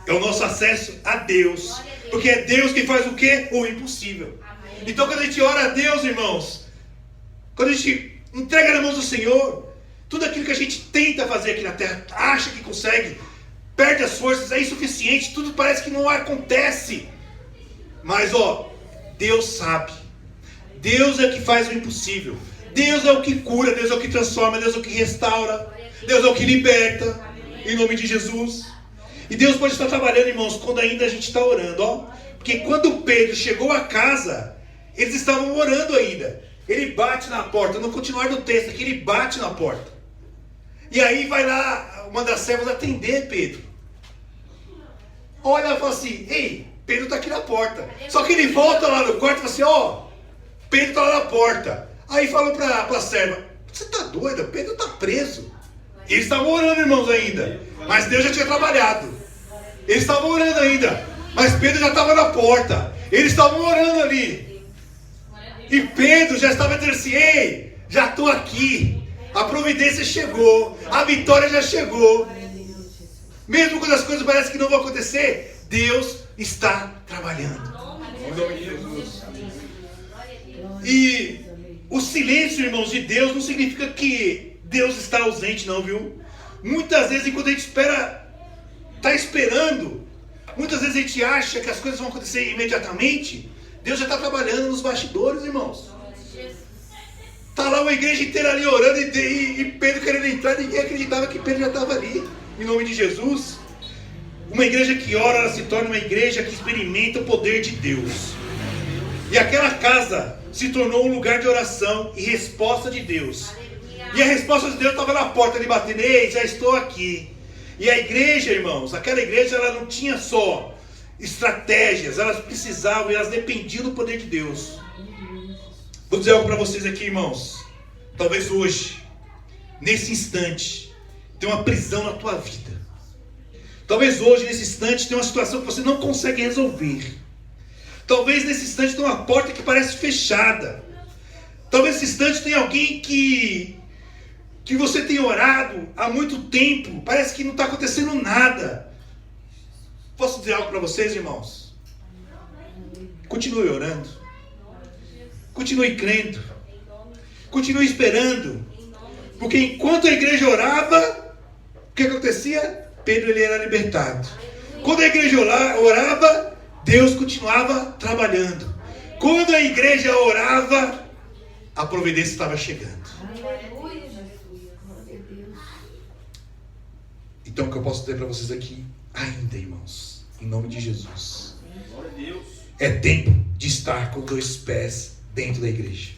É o nosso acesso a Deus. Porque é Deus que faz o quê? O impossível. Então quando a gente ora a Deus, irmãos, quando a gente entrega nas mãos do Senhor, tudo aquilo que a gente tenta fazer aqui na terra, acha que consegue, perde as forças, é insuficiente, tudo parece que não acontece. Mas Deus sabe. Deus é o que faz o impossível. Deus é o que cura, Deus é o que transforma, Deus é o que restaura, Deus é o que liberta, em nome de Jesus. E Deus pode estar trabalhando, irmãos, quando ainda a gente está orando, porque quando Pedro chegou a casa, eles estavam orando ainda. Ele bate na porta, no continuar do texto aqui, ele bate na porta. E aí vai lá uma das servas atender Pedro. Olha e fala assim, ei, Pedro está aqui na porta. Só que ele volta lá no quarto e fala assim, Pedro está lá na porta. Aí falou para a serva, você está doida? Pedro está preso. E eles estavam orando, irmãos, ainda. Mas Deus já tinha trabalhado. Eles estavam orando ainda. Mas Pedro já estava na porta. Eles estavam orando ali. E Pedro já estava dizendo assim, ei, já estou aqui. A providência chegou. A vitória já chegou. Mesmo quando as coisas parecem que não vão acontecer, Deus está trabalhando. Em nome de Jesus. E o silêncio, irmãos, de Deus não significa que Deus está ausente, não, viu? Muitas vezes, enquanto a gente está esperando, muitas vezes a gente acha que as coisas vão acontecer imediatamente. Deus já está trabalhando nos bastidores, irmãos. Está lá uma igreja inteira ali orando e Pedro querendo entrar, ninguém acreditava que Pedro já estava ali. Em nome de Jesus. Uma igreja que ora, ela se torna uma igreja que experimenta o poder de Deus. E aquela casa se tornou um lugar de oração e resposta de Deus. E a resposta de Deus estava na porta ali batendo, ei, já estou aqui. E a igreja, irmãos, aquela igreja, ela não tinha só estratégias, elas precisavam e elas dependiam do poder de Deus. Vou dizer algo para vocês aqui, irmãos. Talvez hoje, nesse instante, tenha uma prisão na tua vida. Talvez hoje, nesse instante, tenha uma situação que você não consegue resolver. Talvez nesse instante tenha uma porta que parece fechada. Talvez nesse instante tenha alguém que você tem orado há muito tempo, parece que não está acontecendo nada. Posso dizer algo para vocês, irmãos? Continue orando. Continue crendo. Continue esperando. Porque enquanto a igreja orava, o que acontecia? Pedro ele era libertado. Quando a igreja orava, Deus continuava trabalhando. Quando a igreja orava, a providência estava chegando. Então o que eu posso dizer para vocês aqui, ainda, irmãos, em nome de Jesus, é tempo de estar com 2 pés dentro da igreja,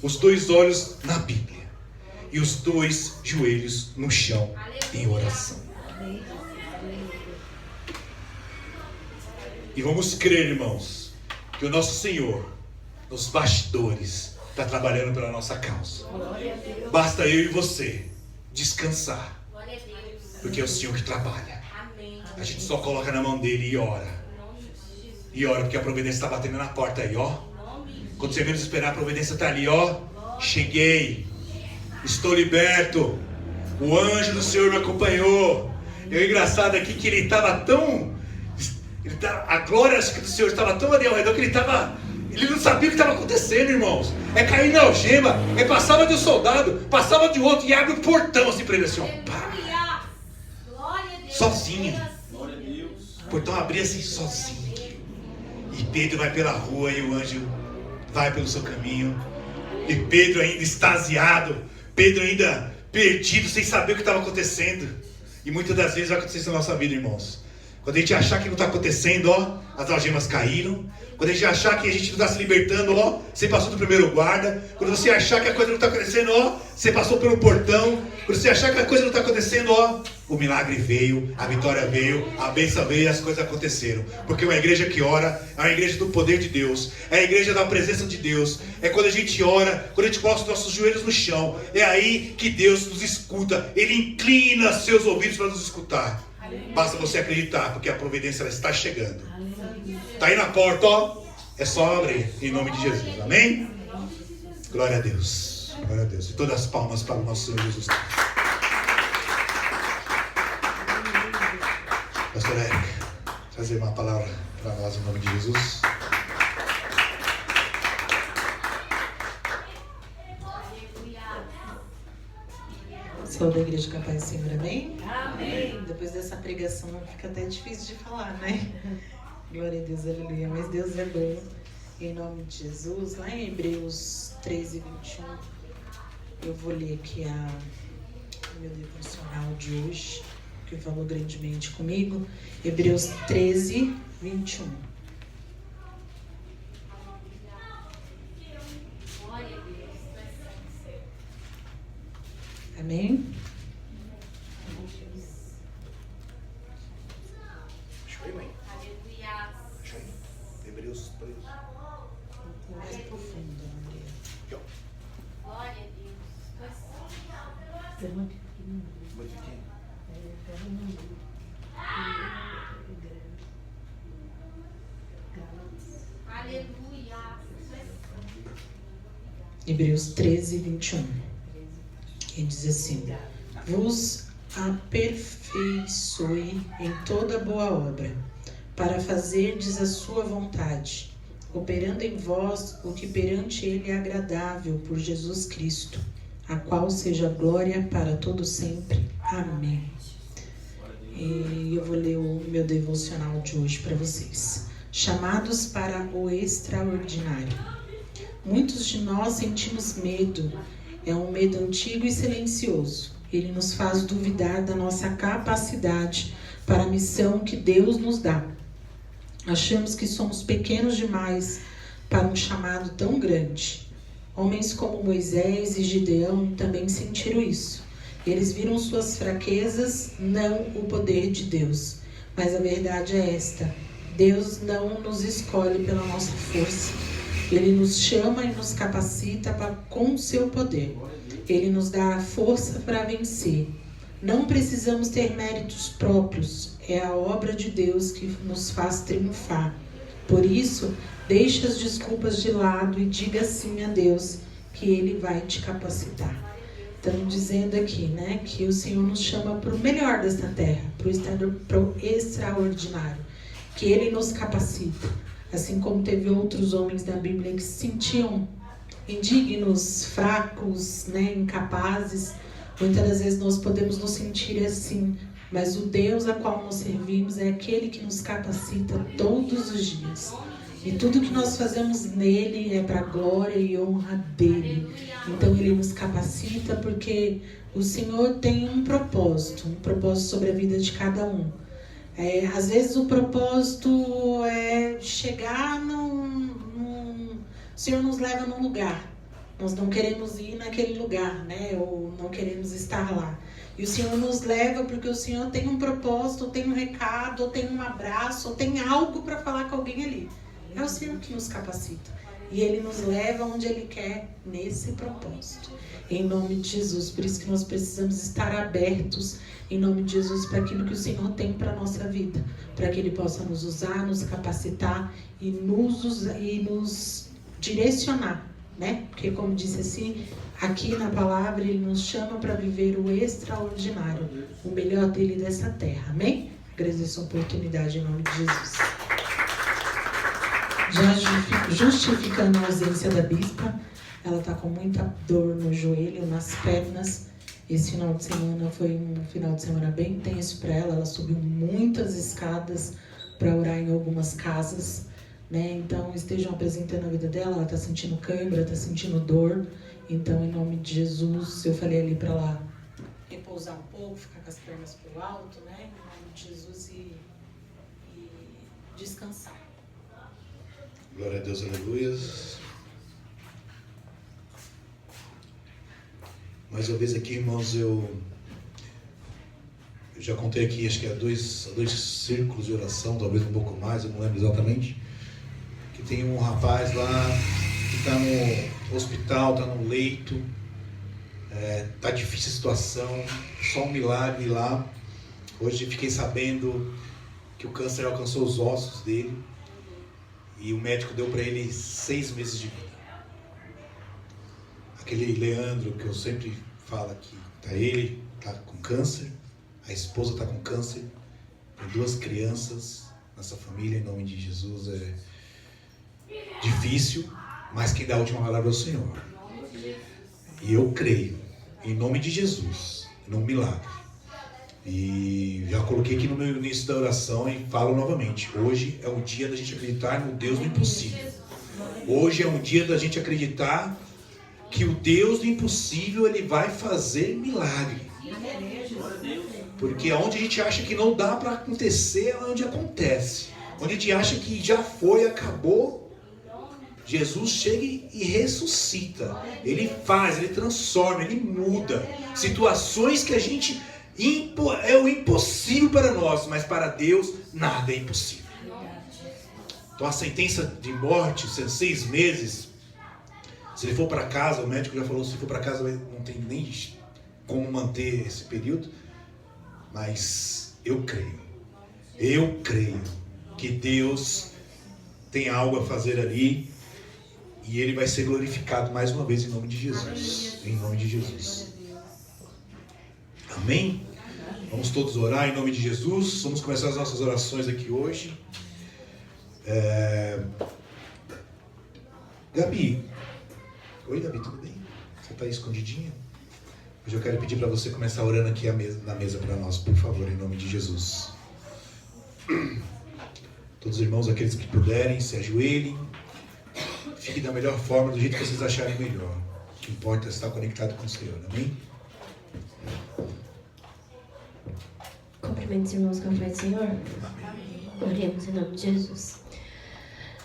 os 2 olhos na Bíblia e os 2 joelhos no chão em oração. E vamos crer, irmãos, que o nosso Senhor, nos bastidores, está trabalhando pela nossa causa. Basta eu e você descansar, porque é o Senhor que trabalha. A gente só coloca na mão dele e ora. E ora, porque a providência está batendo na porta aí, ó. Quando você menos esperar, a providência está ali, ó. Cheguei. Estou liberto. O anjo do Senhor me acompanhou. E o engraçado aqui que ele estava tão... a glória do Senhor estava tão ali ao redor que ele não sabia o que estava acontecendo, irmãos. É cair na algema. É passava de um soldado, passava de outro e abre o portão assim para ele, assim, ó. Pá. Sozinho. O portão abria assim sozinho. E Pedro vai pela rua e o anjo vai pelo seu caminho. E Pedro ainda extasiado, Pedro ainda perdido, sem saber o que estava acontecendo. E muitas das vezes vai acontecer isso na nossa vida, irmãos. Quando a gente achar que não está acontecendo, ó, as algemas caíram. Quando a gente achar que a gente não está se libertando, ó, você passou do primeiro guarda. Quando você achar que a coisa não está acontecendo, ó, você passou pelo portão. Quando você achar que a coisa não está acontecendo, ó, o milagre veio, a vitória veio, a bênção veio e as coisas aconteceram. Porque uma igreja que ora é uma igreja do poder de Deus, é a igreja da presença de Deus. É quando a gente ora, quando a gente coloca os nossos joelhos no chão, é aí que Deus nos escuta. Ele inclina seus ouvidos para nos escutar. Basta você acreditar, porque a providência está chegando. Está aí na porta, ó. É só abrir, em nome de Jesus. Amém? Glória a Deus. Glória a Deus. E todas as palmas para o nosso Senhor Jesus. Pastor Eric, trazer uma palavra para nós em nome de Jesus. pessoal da Igreja Capaz do Senhor, amém? Amém. Depois dessa pregação fica até difícil de falar, né? Glória a Deus, aleluia. Mas Deus é bom. Em nome de Jesus, lá em Hebreus 13, 21, eu vou ler aqui o meu devocional de hoje, que falou grandemente comigo. Hebreus 13, 21. Amém? Achou aí, mãe? Achou aí? Hebreus 13. Mais profundo, Maria. Aqui, ó. Glória a Deus. Muito pequeno. Aleluia. Hebreus 13, 21. E diz assim: vos aperfeiçoe em toda boa obra, para fazerdes a sua vontade, operando em vós o que perante ele é agradável por Jesus Cristo, a qual seja glória para todo sempre. Amém. E eu vou ler o meu devocional de hoje para vocês. Chamados para o extraordinário. Muitos de nós sentimos medo. É um medo antigo e silencioso. Ele nos faz duvidar da nossa capacidade para a missão que Deus nos dá. Achamos que somos pequenos demais para um chamado tão grande. Homens como Moisés e Gideão também sentiram isso. Eles viram suas fraquezas, não o poder de Deus. Mas a verdade é esta: Deus não nos escolhe pela nossa força. Ele nos chama e nos capacita com seu poder. Ele nos dá a força para vencer. Não precisamos ter méritos próprios. É a obra de Deus que nos faz triunfar. Por isso, deixe as desculpas de lado e diga sim a Deus, que Ele vai te capacitar. Estamos dizendo aqui, né, que o Senhor nos chama para o melhor desta terra, para o extraordinário, que Ele nos capacita. Assim como teve outros homens da Bíblia que se sentiam indignos, fracos, né, incapazes. Muitas das vezes nós podemos nos sentir assim, mas o Deus a qual nós servimos é aquele que nos capacita todos os dias. E tudo que nós fazemos nele é para a glória e honra dele. Então ele nos capacita porque o Senhor tem um propósito sobre a vida de cada um. Às vezes o propósito é chegar o Senhor nos leva num lugar. Nós não queremos ir naquele lugar, né? Ou não queremos estar lá. E o Senhor nos leva porque o Senhor tem um propósito, ou tem um recado, ou tem um abraço, ou tem algo para falar com alguém ali. É o Senhor que nos capacita. E Ele nos leva onde Ele quer, nesse propósito. Em nome de Jesus. Por isso que nós precisamos estar abertos, em nome de Jesus, para aquilo que o Senhor tem para a nossa vida. Para que Ele possa nos usar, nos capacitar e nos direcionar. Né? Porque, como disse assim, aqui na palavra Ele nos chama para viver o extraordinário, o melhor dele dessa terra. Amém? Agradeço a oportunidade em nome de Jesus. Já justificando a ausência da bispa, ela está com muita dor no joelho, nas pernas. Esse final de semana foi um final de semana bem intenso para ela. Ela subiu muitas escadas para orar em algumas casas, né? Então estejam apresentando a vida dela. Ela está sentindo cãibra, está sentindo dor. Então, em nome de Jesus, eu falei ali para ela repousar um pouco, ficar com as pernas para o alto, né? Em nome de Jesus e descansar. Glória a Deus, aleluia. Mais uma vez aqui, irmãos, eu já contei aqui, acho que há dois círculos de oração, talvez um pouco mais, eu não lembro exatamente, que tem um rapaz lá que está no hospital, está no leito, está difícil a situação, só um milagre lá. Hoje fiquei sabendo que o câncer alcançou os ossos dele e o médico deu para ele 6 meses de vida. Aquele Leandro que eu sempre falo aqui, ele está com câncer, a esposa está com câncer, tem 2 crianças nessa família, em nome de Jesus. É difícil, mas quem dá a última palavra é o Senhor. E eu creio, em nome de Jesus, num milagre. E já coloquei aqui no meu início da oração e falo novamente. Hoje é o dia da gente acreditar no Deus do impossível. Hoje é um dia da gente acreditar que o Deus do impossível, Ele vai fazer milagre. Porque onde a gente acha que não dá para acontecer, é onde acontece. Onde a gente acha que já foi, acabou, Jesus chega e ressuscita. Ele faz, Ele transforma, Ele muda. Situações que a gente... é o impossível para nós, mas para Deus nada é impossível. Então a sentença de morte, 6 meses, se ele for para casa, o médico já falou, se for para casa não tem nem como manter esse período, mas eu creio que Deus tem algo a fazer ali e Ele vai ser glorificado mais uma vez em nome de Jesus. Em nome de Jesus. Amém? Vamos todos orar em nome de Jesus. Vamos começar as nossas orações aqui hoje. Gabi. Oi, Gabi, tudo bem? Você está aí escondidinha? Hoje eu quero pedir para você começar orando aqui na mesa para nós, por favor, em nome de Jesus. Todos os irmãos, aqueles que puderem, se ajoelhem. Fique da melhor forma, do jeito que vocês acharem melhor. O que importa é estar conectado com o Senhor. Amém? Cumprimente os irmãos com a fé do Senhor. Oremos em nome de Jesus.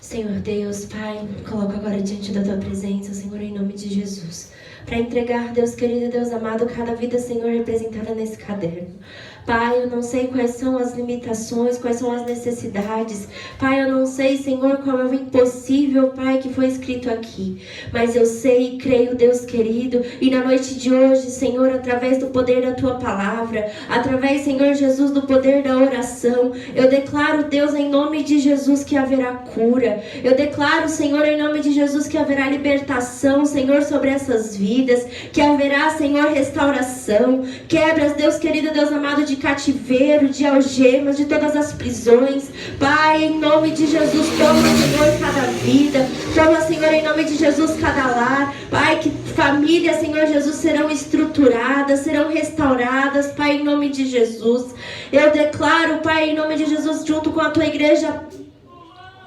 Senhor Deus, Pai, coloco agora diante da Tua presença, Senhor, em nome de Jesus. Para entregar, Deus querido, Deus amado, cada vida, Senhor, representada nesse caderno. Pai, eu não sei quais são as limitações, quais são as necessidades. Pai, eu não sei, Senhor, qual é o impossível, Pai, que foi escrito aqui. Mas eu sei e creio, Deus querido, e na noite de hoje, Senhor, através do poder da Tua palavra, através, Senhor Jesus, do poder da oração, eu declaro, Deus, em nome de Jesus, que haverá cura. Eu declaro, Senhor, em nome de Jesus, que haverá libertação, Senhor, sobre essas vidas, que haverá, Senhor, restauração, quebras, Deus querido, Deus amado, de cativeiro, de algemas, de todas as prisões. Pai, em nome de Jesus, toma, Senhor, cada vida. Toma, Senhor, em nome de Jesus, cada lar. Pai, que famílias, Senhor Jesus, serão estruturadas, serão restauradas. Pai, em nome de Jesus. Eu declaro, Pai, em nome de Jesus, junto com a Tua igreja,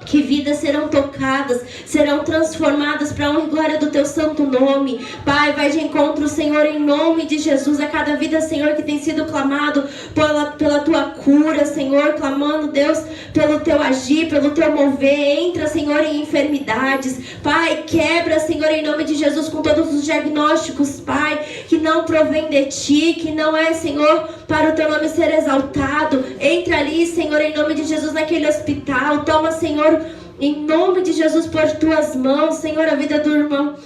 que vidas serão tocadas, serão transformadas para a honra e glória do Teu santo nome. Pai, vai de encontro, Senhor, em nome de Jesus, a cada vida, Senhor, que tem sido clamado pela Tua cura, Senhor, clamando, Deus, pelo Teu agir, pelo Teu mover. Entra, Senhor, em enfermidades. Pai, quebra, Senhor, em nome de Jesus, com todos os diagnósticos, Pai, que não provém de Ti, que não é, Senhor, para o Teu nome ser exaltado. Entra ali, Senhor, em nome de Jesus, naquele hospital. Toma, Senhor, em nome de Jesus, por Tuas mãos, Senhor, a vida do irmão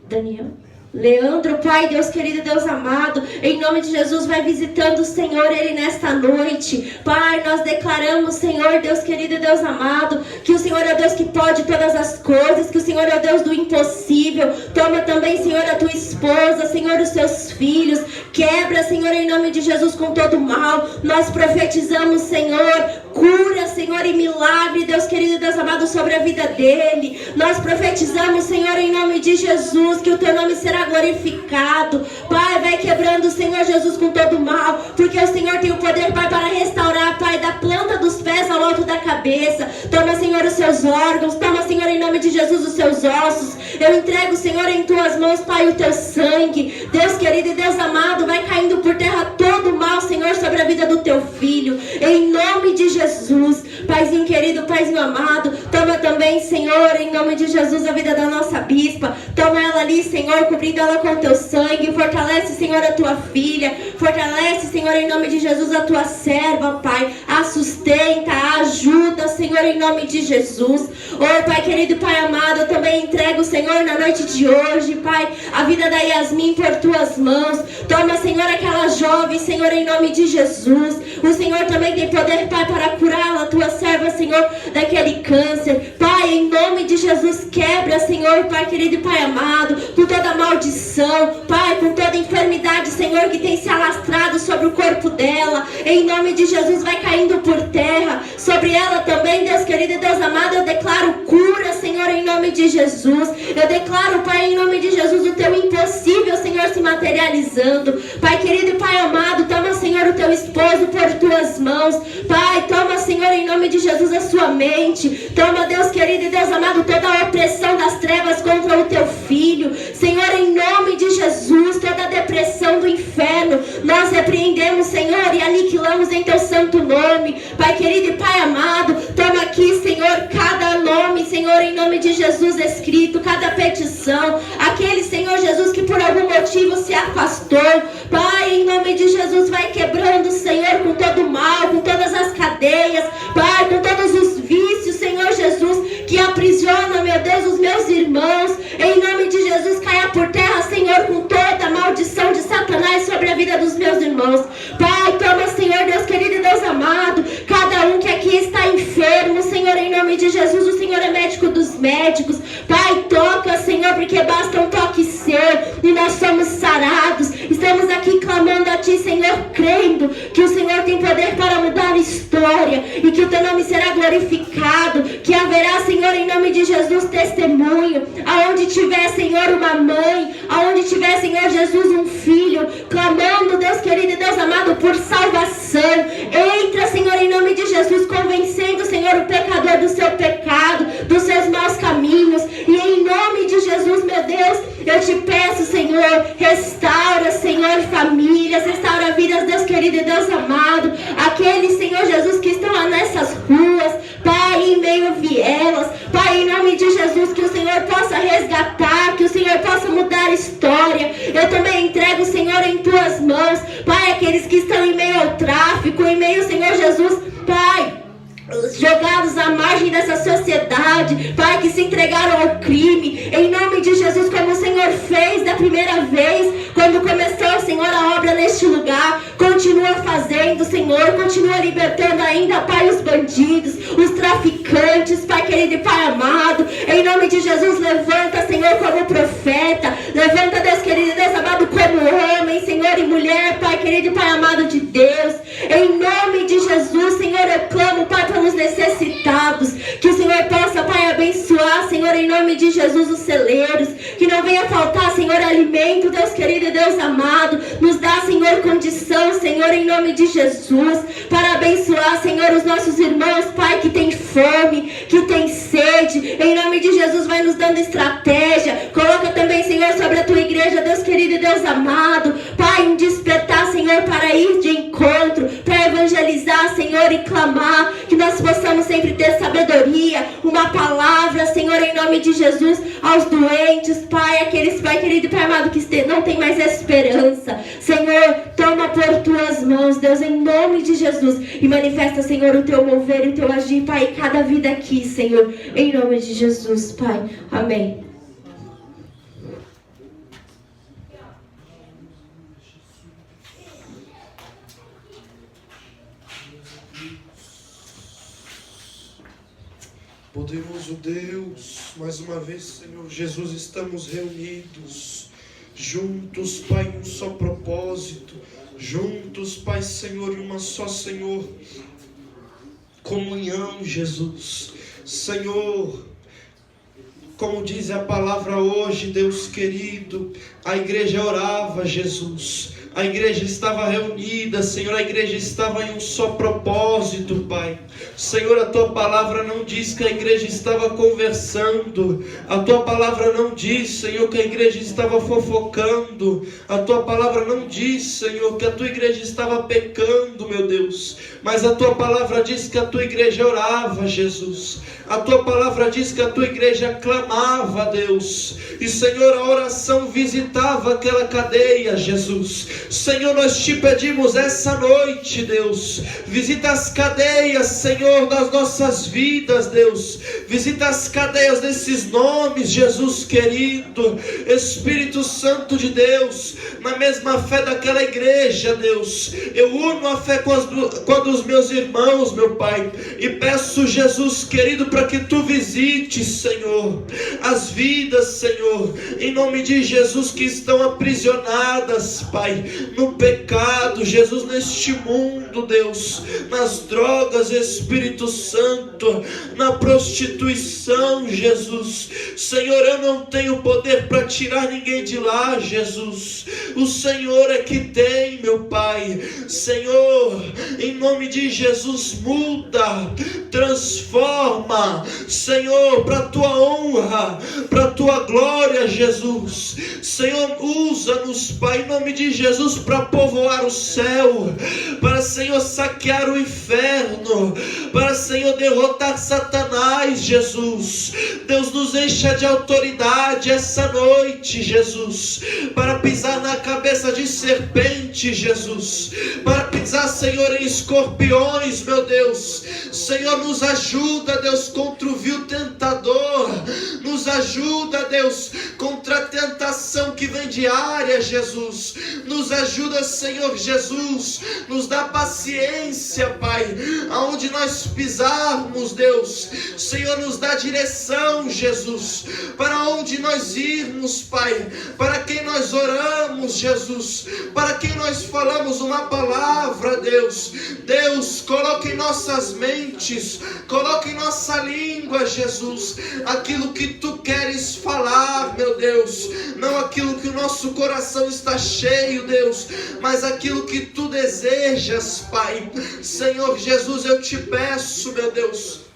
Daniel, Leandro, Pai, Deus querido, Deus amado, em nome de Jesus, vai visitando o Senhor, ele nesta noite. Pai, nós declaramos, Senhor, Deus querido, Deus amado, que o Senhor é o Deus que pode todas as coisas, que o Senhor é o Deus do impossível. Toma também, Senhor, a Tua esposa, Senhor, os Seus filhos. Quebra, Senhor, em nome de Jesus, com todo mal. Nós profetizamos, Senhor, cura, Senhor, e milagre, Deus querido, Deus amado, sobre a vida dele. Nós profetizamos, Senhor, em nome de Jesus, que o Teu nome será glorificado. Pai, vai quebrando, Senhor Jesus, com todo mal, porque o Senhor tem o poder, Pai, para restaurar, Pai, da planta dos pés ao alto da cabeça. Toma, Senhor, os seus órgãos. Toma, Senhor, em nome de Jesus, os seus ossos. Eu entrego, Senhor, em Tuas mãos, Pai, o Teu sangue. Deus querido e Deus amado, vai caindo por terra todo o mal, Senhor, sobre a vida do Teu filho, em nome de Jesus. Paizinho querido, Paizinho amado, toma também, Senhor, em nome de Jesus, a vida da nossa bispa. Toma ela ali, Senhor, cobrindo ela com Teu sangue. Fortalece, Senhor, a Tua filha. Fortalece, Senhor, em nome de Jesus, a Tua serva, Pai. A sustenta, a ajuda, Senhor, em nome de Jesus. Oh, Pai querido e Pai amado, eu também entrego, Senhor, na noite de hoje, Pai, a vida da Yasmin por Tuas mãos. Toma, Senhor, aquela jovem, Senhor, em nome de Jesus. O Senhor também tem poder, Pai, para curá-la, a Tua serva, Senhor, daquele câncer. Pai, em nome de Jesus, quebra, Senhor, Pai querido e Pai amado, com toda maldição, Pai, com toda enfermidade, Senhor, que tem se alastrado sobre o corpo dela. Em nome de Jesus, vai caindo por terra. Sobre ela também, Deus querido e Deus amado, eu declaro cura, Senhor, em nome de Jesus. Eu declaro, Pai, em nome de Jesus, o Teu impossível, Senhor, se materializando. Pai querido e Pai amado, toma, Senhor, o teu esposo por tuas mãos. Pai, toma, Senhor, em nome de Jesus, a sua mente. Toma, Deus querido e Deus amado, toda a opressão das trevas contra o teu filho. Senhor, em nome de Jesus, toda a depressão do inferno, nós repreendemos, Senhor, e aniquilamos em teu santo nome. Pai querido e Pai amado, toma aqui, Senhor, cada nome, Senhor, em nome de Jesus escrito, cada petição, aquele, Senhor Jesus, que por algum motivo se afastou. Pai, em nome de Jesus, vai quebrando, Senhor, com todo o mal, com todas as cadeias, Pai, com todos os vícios, Senhor Jesus, que aprisiona, meu Deus, os meus irmãos. Em nome de Jesus, caia por terra, Senhor, com toda a maldição de Satanás sobre a vida dos meus irmãos. Pai, toma, Senhor, Deus querido e Deus amado, cada um que aqui está enfermo, Senhor, em nome de Jesus, o Senhor é médico dos médicos. Pai, toca, Senhor, porque basta um toque seu e nós somos sarados. Estamos aqui clamando a Ti, Senhor, crendo que o Senhor tem poder para mudar a história e que o Teu nome será glorificado, que haverá, Senhor, em nome de Jesus, testemunho. Aonde tiver, Senhor, uma mãe, aonde tiver, Senhor Jesus, um filho, clamando, Deus querido e Deus amado, por salvação. Entra, Senhor, em nome de Jesus, convencendo, Senhor, o pecador do seu pecado, dos seus maus caminhos. E em nome de Jesus, meu Deus, eu te peço, Senhor, restaura, Senhor, famílias, restaura vidas, Deus querido e Deus amado, aqueles, Senhor Jesus, que estão lá nessas ruas, Pai, em meio a vielas, Pai, em nome de Jesus, que o Senhor possa resgatar, que o Senhor possa mudar a história. Eu também entrego, Senhor, em Tuas mãos, Pai, aqueles que estão em meio ao tráfico, em meio, Senhor Jesus, Pai, jogados à margem dessa sociedade, Pai, que se entregaram ao crime, em nome de Jesus, como o Senhor fez da primeira vez, quando começou, Senhor, a obra neste lugar, continua fazendo, Senhor, continua libertando ainda, Pai, os bandidos, os traficantes, Pai querido e Pai amado, em nome de Jesus, levanta, Senhor, como profeta, levanta, Deus querido e Deus amado, como homem, Senhor, e mulher, Pai querido e Pai amado de Deus, em nome de Jesus, Senhor, eu clamo, Pai, pelos necessitados, que o Senhor possa, Pai, abençoar, Senhor, em nome de Jesus, os celeiros, que não venha faltar, Senhor, alimento, Deus querido e Deus amado, nos dá, Senhor, condição, Senhor, em nome de Jesus, para abençoar, Senhor, os nossos irmãos, Pai, que tem fome, que tem sede, em nome de Jesus, vai nos dando estratégia, coloca também, Senhor, sobre a Tua igreja, Deus querido e Deus amado, Pai, um despertar, Senhor, para ir de encontro, para evangelizar, Senhor, e clamar, que nós possamos sempre ter sabedoria, uma palavra, Senhor, em nome de Jesus, aos doentes, Pai, aqueles, Pai querido e Pai amado, que não tem mais esperança, Senhor, toma por Tuas mãos, Deus, em nome de Jesus, e manifesta, Senhor, o Teu mover e o Teu agir, Pai, em cada vida aqui, Senhor, em nome de Jesus, Pai, amém. Poderoso Deus, mais uma vez, Senhor Jesus, estamos reunidos, juntos, Pai, em um só propósito, juntos, Pai, Senhor, em uma só, Senhor, comunhão, Jesus. Senhor, como diz a palavra hoje, Deus querido, a igreja orava, Jesus. A igreja estava reunida, Senhor, a igreja estava em um só propósito, Pai. Senhor, a Tua palavra não diz que a igreja estava conversando. A Tua palavra não diz, Senhor, que a igreja estava fofocando. A Tua palavra não diz, Senhor, que a Tua igreja estava pecando, meu Deus. Mas a Tua palavra diz que a Tua igreja orava, Jesus. A Tua palavra diz que a Tua igreja clamava, Deus. E, Senhor, a oração visitava aquela cadeia, Jesus. Senhor, nós Te pedimos essa noite, Deus. Visita as cadeias, Senhor, das nossas vidas, Deus. Visita as cadeias desses nomes, Jesus querido. Espírito Santo de Deus, na mesma fé daquela igreja, Deus. Eu uno a fé com a dos meus irmãos, meu Pai. E peço, Jesus querido, para que Tu visites, Senhor. as vidas, Senhor, em nome de Jesus, que estão aprisionadas, Pai, no pecado, Jesus, neste mundo, Deus, nas drogas, Espírito Santo, na prostituição, Jesus. Senhor, eu não tenho poder para tirar ninguém de lá, Jesus. O Senhor é que tem, meu Pai. Senhor, em nome de Jesus, muda, transforma, Senhor, para a tua honra, para a tua glória, Jesus. Senhor, usa-nos, Pai, em nome de Jesus, para povoar o céu, para, Senhor, saquear o inferno, para, Senhor, derrotar Satanás, Jesus. Deus, nos encha de autoridade essa noite, Jesus, para pisar na cabeça de serpente, Jesus, para pisar, Senhor, em escorpiões, meu Deus. Senhor, nos ajuda, Deus, contra o vil tentador, nos ajuda, Deus, contra a tentação que vem diária, Jesus. Nos ajuda, Senhor Jesus, nos dá paciência, Pai, aonde nós pisarmos, Deus. Senhor, nos dá direção, Jesus, para onde nós irmos, Pai, para quem nós oramos, Jesus, para quem nós falamos uma palavra, Deus. Deus, coloque em nossas mentes, coloque em nossa língua, Jesus, aquilo que tu queres falar, meu Deus, não aquilo que o nosso coração está cheio, Deus, mas aquilo que tu desejas, Pai. Senhor Jesus, eu te peço, meu Deus,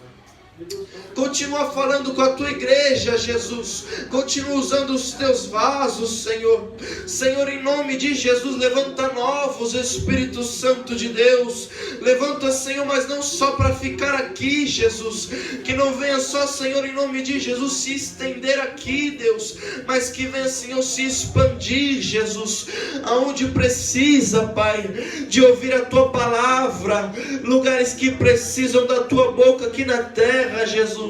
continua falando com a tua igreja, Jesus. Continua usando os teus vasos, Senhor. Senhor, em nome de Jesus, levanta novos, Espírito Santo de Deus. Levanta, Senhor, mas não só para ficar aqui, Jesus. Que não venha só, Senhor, em nome de Jesus, se estender aqui, Deus, mas que venha, Senhor, se expandir, Jesus, aonde precisa, Pai, de ouvir a tua palavra. Lugares que precisam da tua boca aqui na terra, Jesus.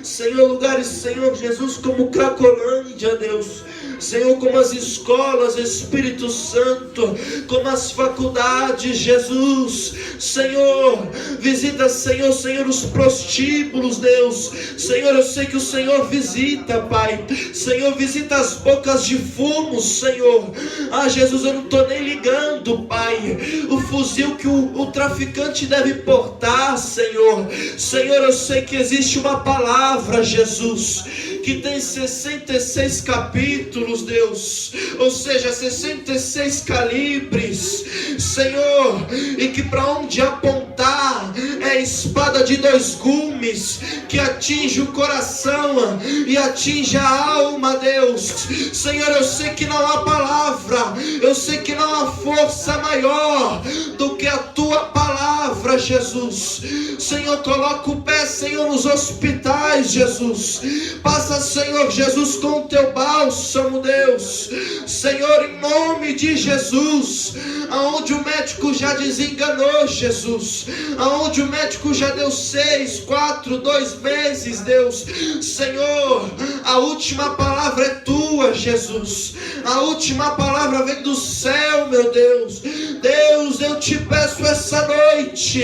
Senhor, lugares, Senhor Jesus, como Cracolândia, Deus. Senhor, como as escolas, Espírito Santo, como as faculdades, Jesus. Senhor, visita, Senhor, os prostíbulos, Deus. Senhor, eu sei que o Senhor visita, Pai. Senhor, visita as bocas de fumo, Senhor. Ah, Jesus, eu não estou nem ligando, Pai, o fuzil que o traficante deve portar, Senhor. Senhor, eu sei que existe uma palavra, Jesus, que tem 66 capítulos, Deus, ou seja, 66 calibres, Senhor, e que para onde apontar é espada de 2 gumes, que atinge o coração e atinge a alma, Deus. Senhor, eu sei que não há palavra, eu sei que não há força maior do que a tua palavra, Jesus. Senhor, coloca o pé, Senhor, nos hospitais, Jesus. Passa, Senhor Jesus, com o teu bálsamo, Deus. Senhor, em nome de Jesus, aonde o médico já desenganou, Jesus, aonde o médico já deu 6, 4, 2 meses, Deus. Senhor, a última palavra é tua, Jesus. A última palavra vem do céu, meu Deus. Deus, eu te peço essa noite,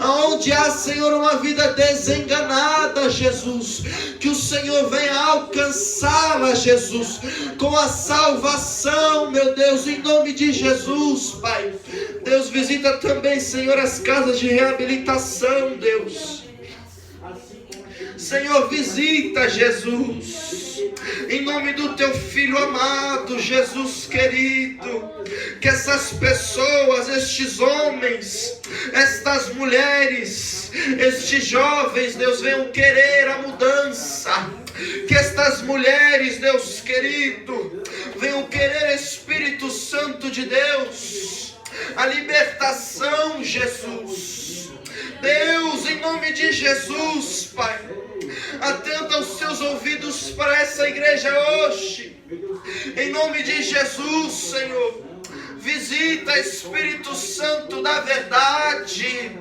aonde há, Senhor, uma vida desenganada, Jesus, que o Senhor venha alcançá-la, Jesus, com a salvação, meu Deus, em nome de Jesus, Pai. Deus, visita também, Senhor, as casas de reabilitação, Deus. Senhor, visita, Jesus, em nome do teu Filho amado, Jesus querido, que essas pessoas, estes homens, estas mulheres, estes jovens, Deus, venham querer a mudança. Que estas mulheres, Deus querido, venham querer, Espírito Santo de Deus, a libertação, Jesus. Deus, em nome de Jesus, Pai, atenta os seus ouvidos para essa igreja hoje, em nome de Jesus, Senhor. Visita, Espírito Santo da verdade.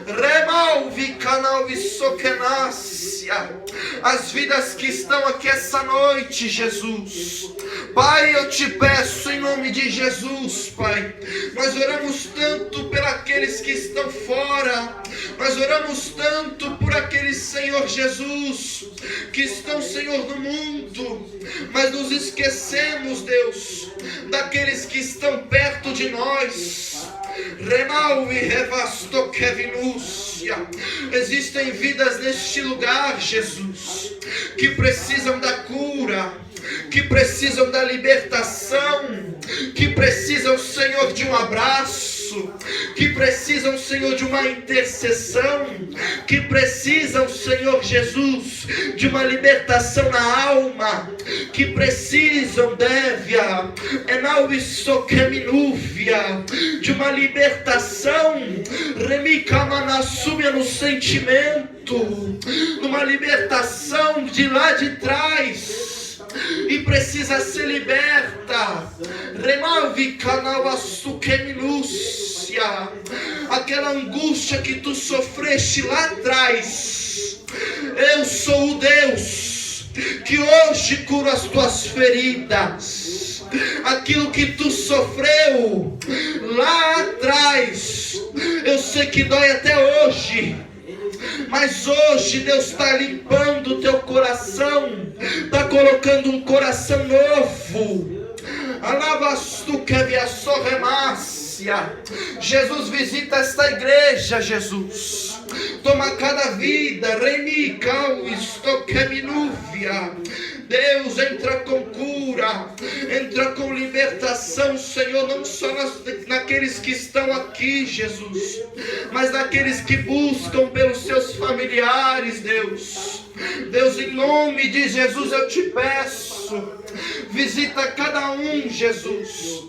Remalvi canal soquenácia. As vidas que estão aqui essa noite, Jesus. Pai, eu te peço em nome de Jesus, Pai. Nós oramos tanto por aqueles que estão fora. Nós oramos tanto por aqueles, Senhor Jesus, que estão, Senhor, no mundo. Mas nos esquecemos, Deus, daqueles que estão perto de nós. Renalvi revasto kevinúcia. Existem vidas neste lugar, Jesus, que precisam da cura, que precisam da libertação, que precisam, Senhor, de um abraço, que precisam, Senhor, de uma intercessão, que precisam, Senhor Jesus, de uma libertação na alma, que precisam, Dévia, de uma libertação, remicamanassúmia no sentimento, numa libertação de lá de trás. E precisa ser liberta. Remalvi canal açuqueminúcia. Aquela angústia que tu sofreste lá atrás. Eu sou o Deus que hoje cura as tuas feridas. Aquilo que tu sofreu lá atrás, eu sei que dói até hoje. Mas hoje Deus está limpando o teu coração, está colocando um coração novo. Jesus, visita esta igreja, Jesus. Toma cada vida. Deus, entra com cura, entra com libertação, Senhor, não só naqueles que estão aqui, Jesus, mas naqueles que buscam pelos seus familiares, Deus. Deus, em nome de Jesus eu te peço, visita cada um, Jesus,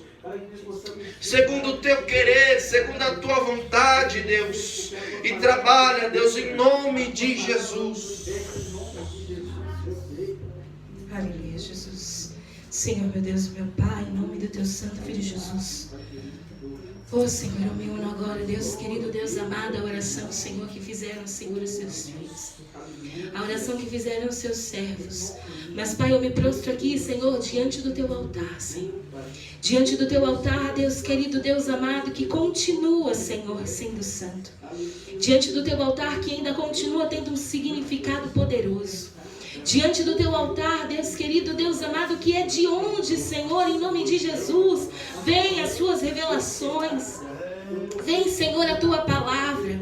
segundo o teu querer, segundo a tua vontade, Deus, e trabalha, Deus, em nome de Jesus. Aleluia, Jesus. Senhor, meu Deus, meu Pai, em nome do teu santo Filho Jesus. Oh, Senhor, eu me uno agora, Deus querido, Deus amado, a oração, Senhor, que fizeram, Senhor, os seus filhos. A oração que fizeram os seus servos. Mas, Pai, eu me prostro aqui, Senhor, diante do teu altar, Senhor. Diante do teu altar, Deus querido, Deus amado, que continua, Senhor, sendo santo. Diante do teu altar, que ainda continua tendo um significado poderoso. Diante do teu altar, Deus querido, Deus amado, que é de onde, Senhor, em nome de Jesus, vem as suas revelações. Vem, Senhor, a tua palavra.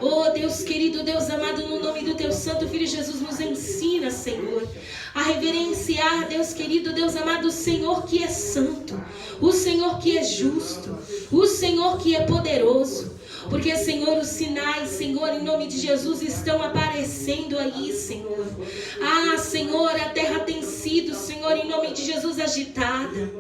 Oh, Deus querido, Deus amado, no nome do teu santo Filho Jesus, nos ensina, Senhor, a reverenciar, Deus querido, Deus amado, o Senhor que é santo, o Senhor que é justo, o Senhor que é poderoso. Porque, Senhor, os sinais, Senhor, em nome de Jesus, estão aparecendo aí, Senhor. Ah, Senhor, a terra tem sido, Senhor, em nome de Jesus, agitada.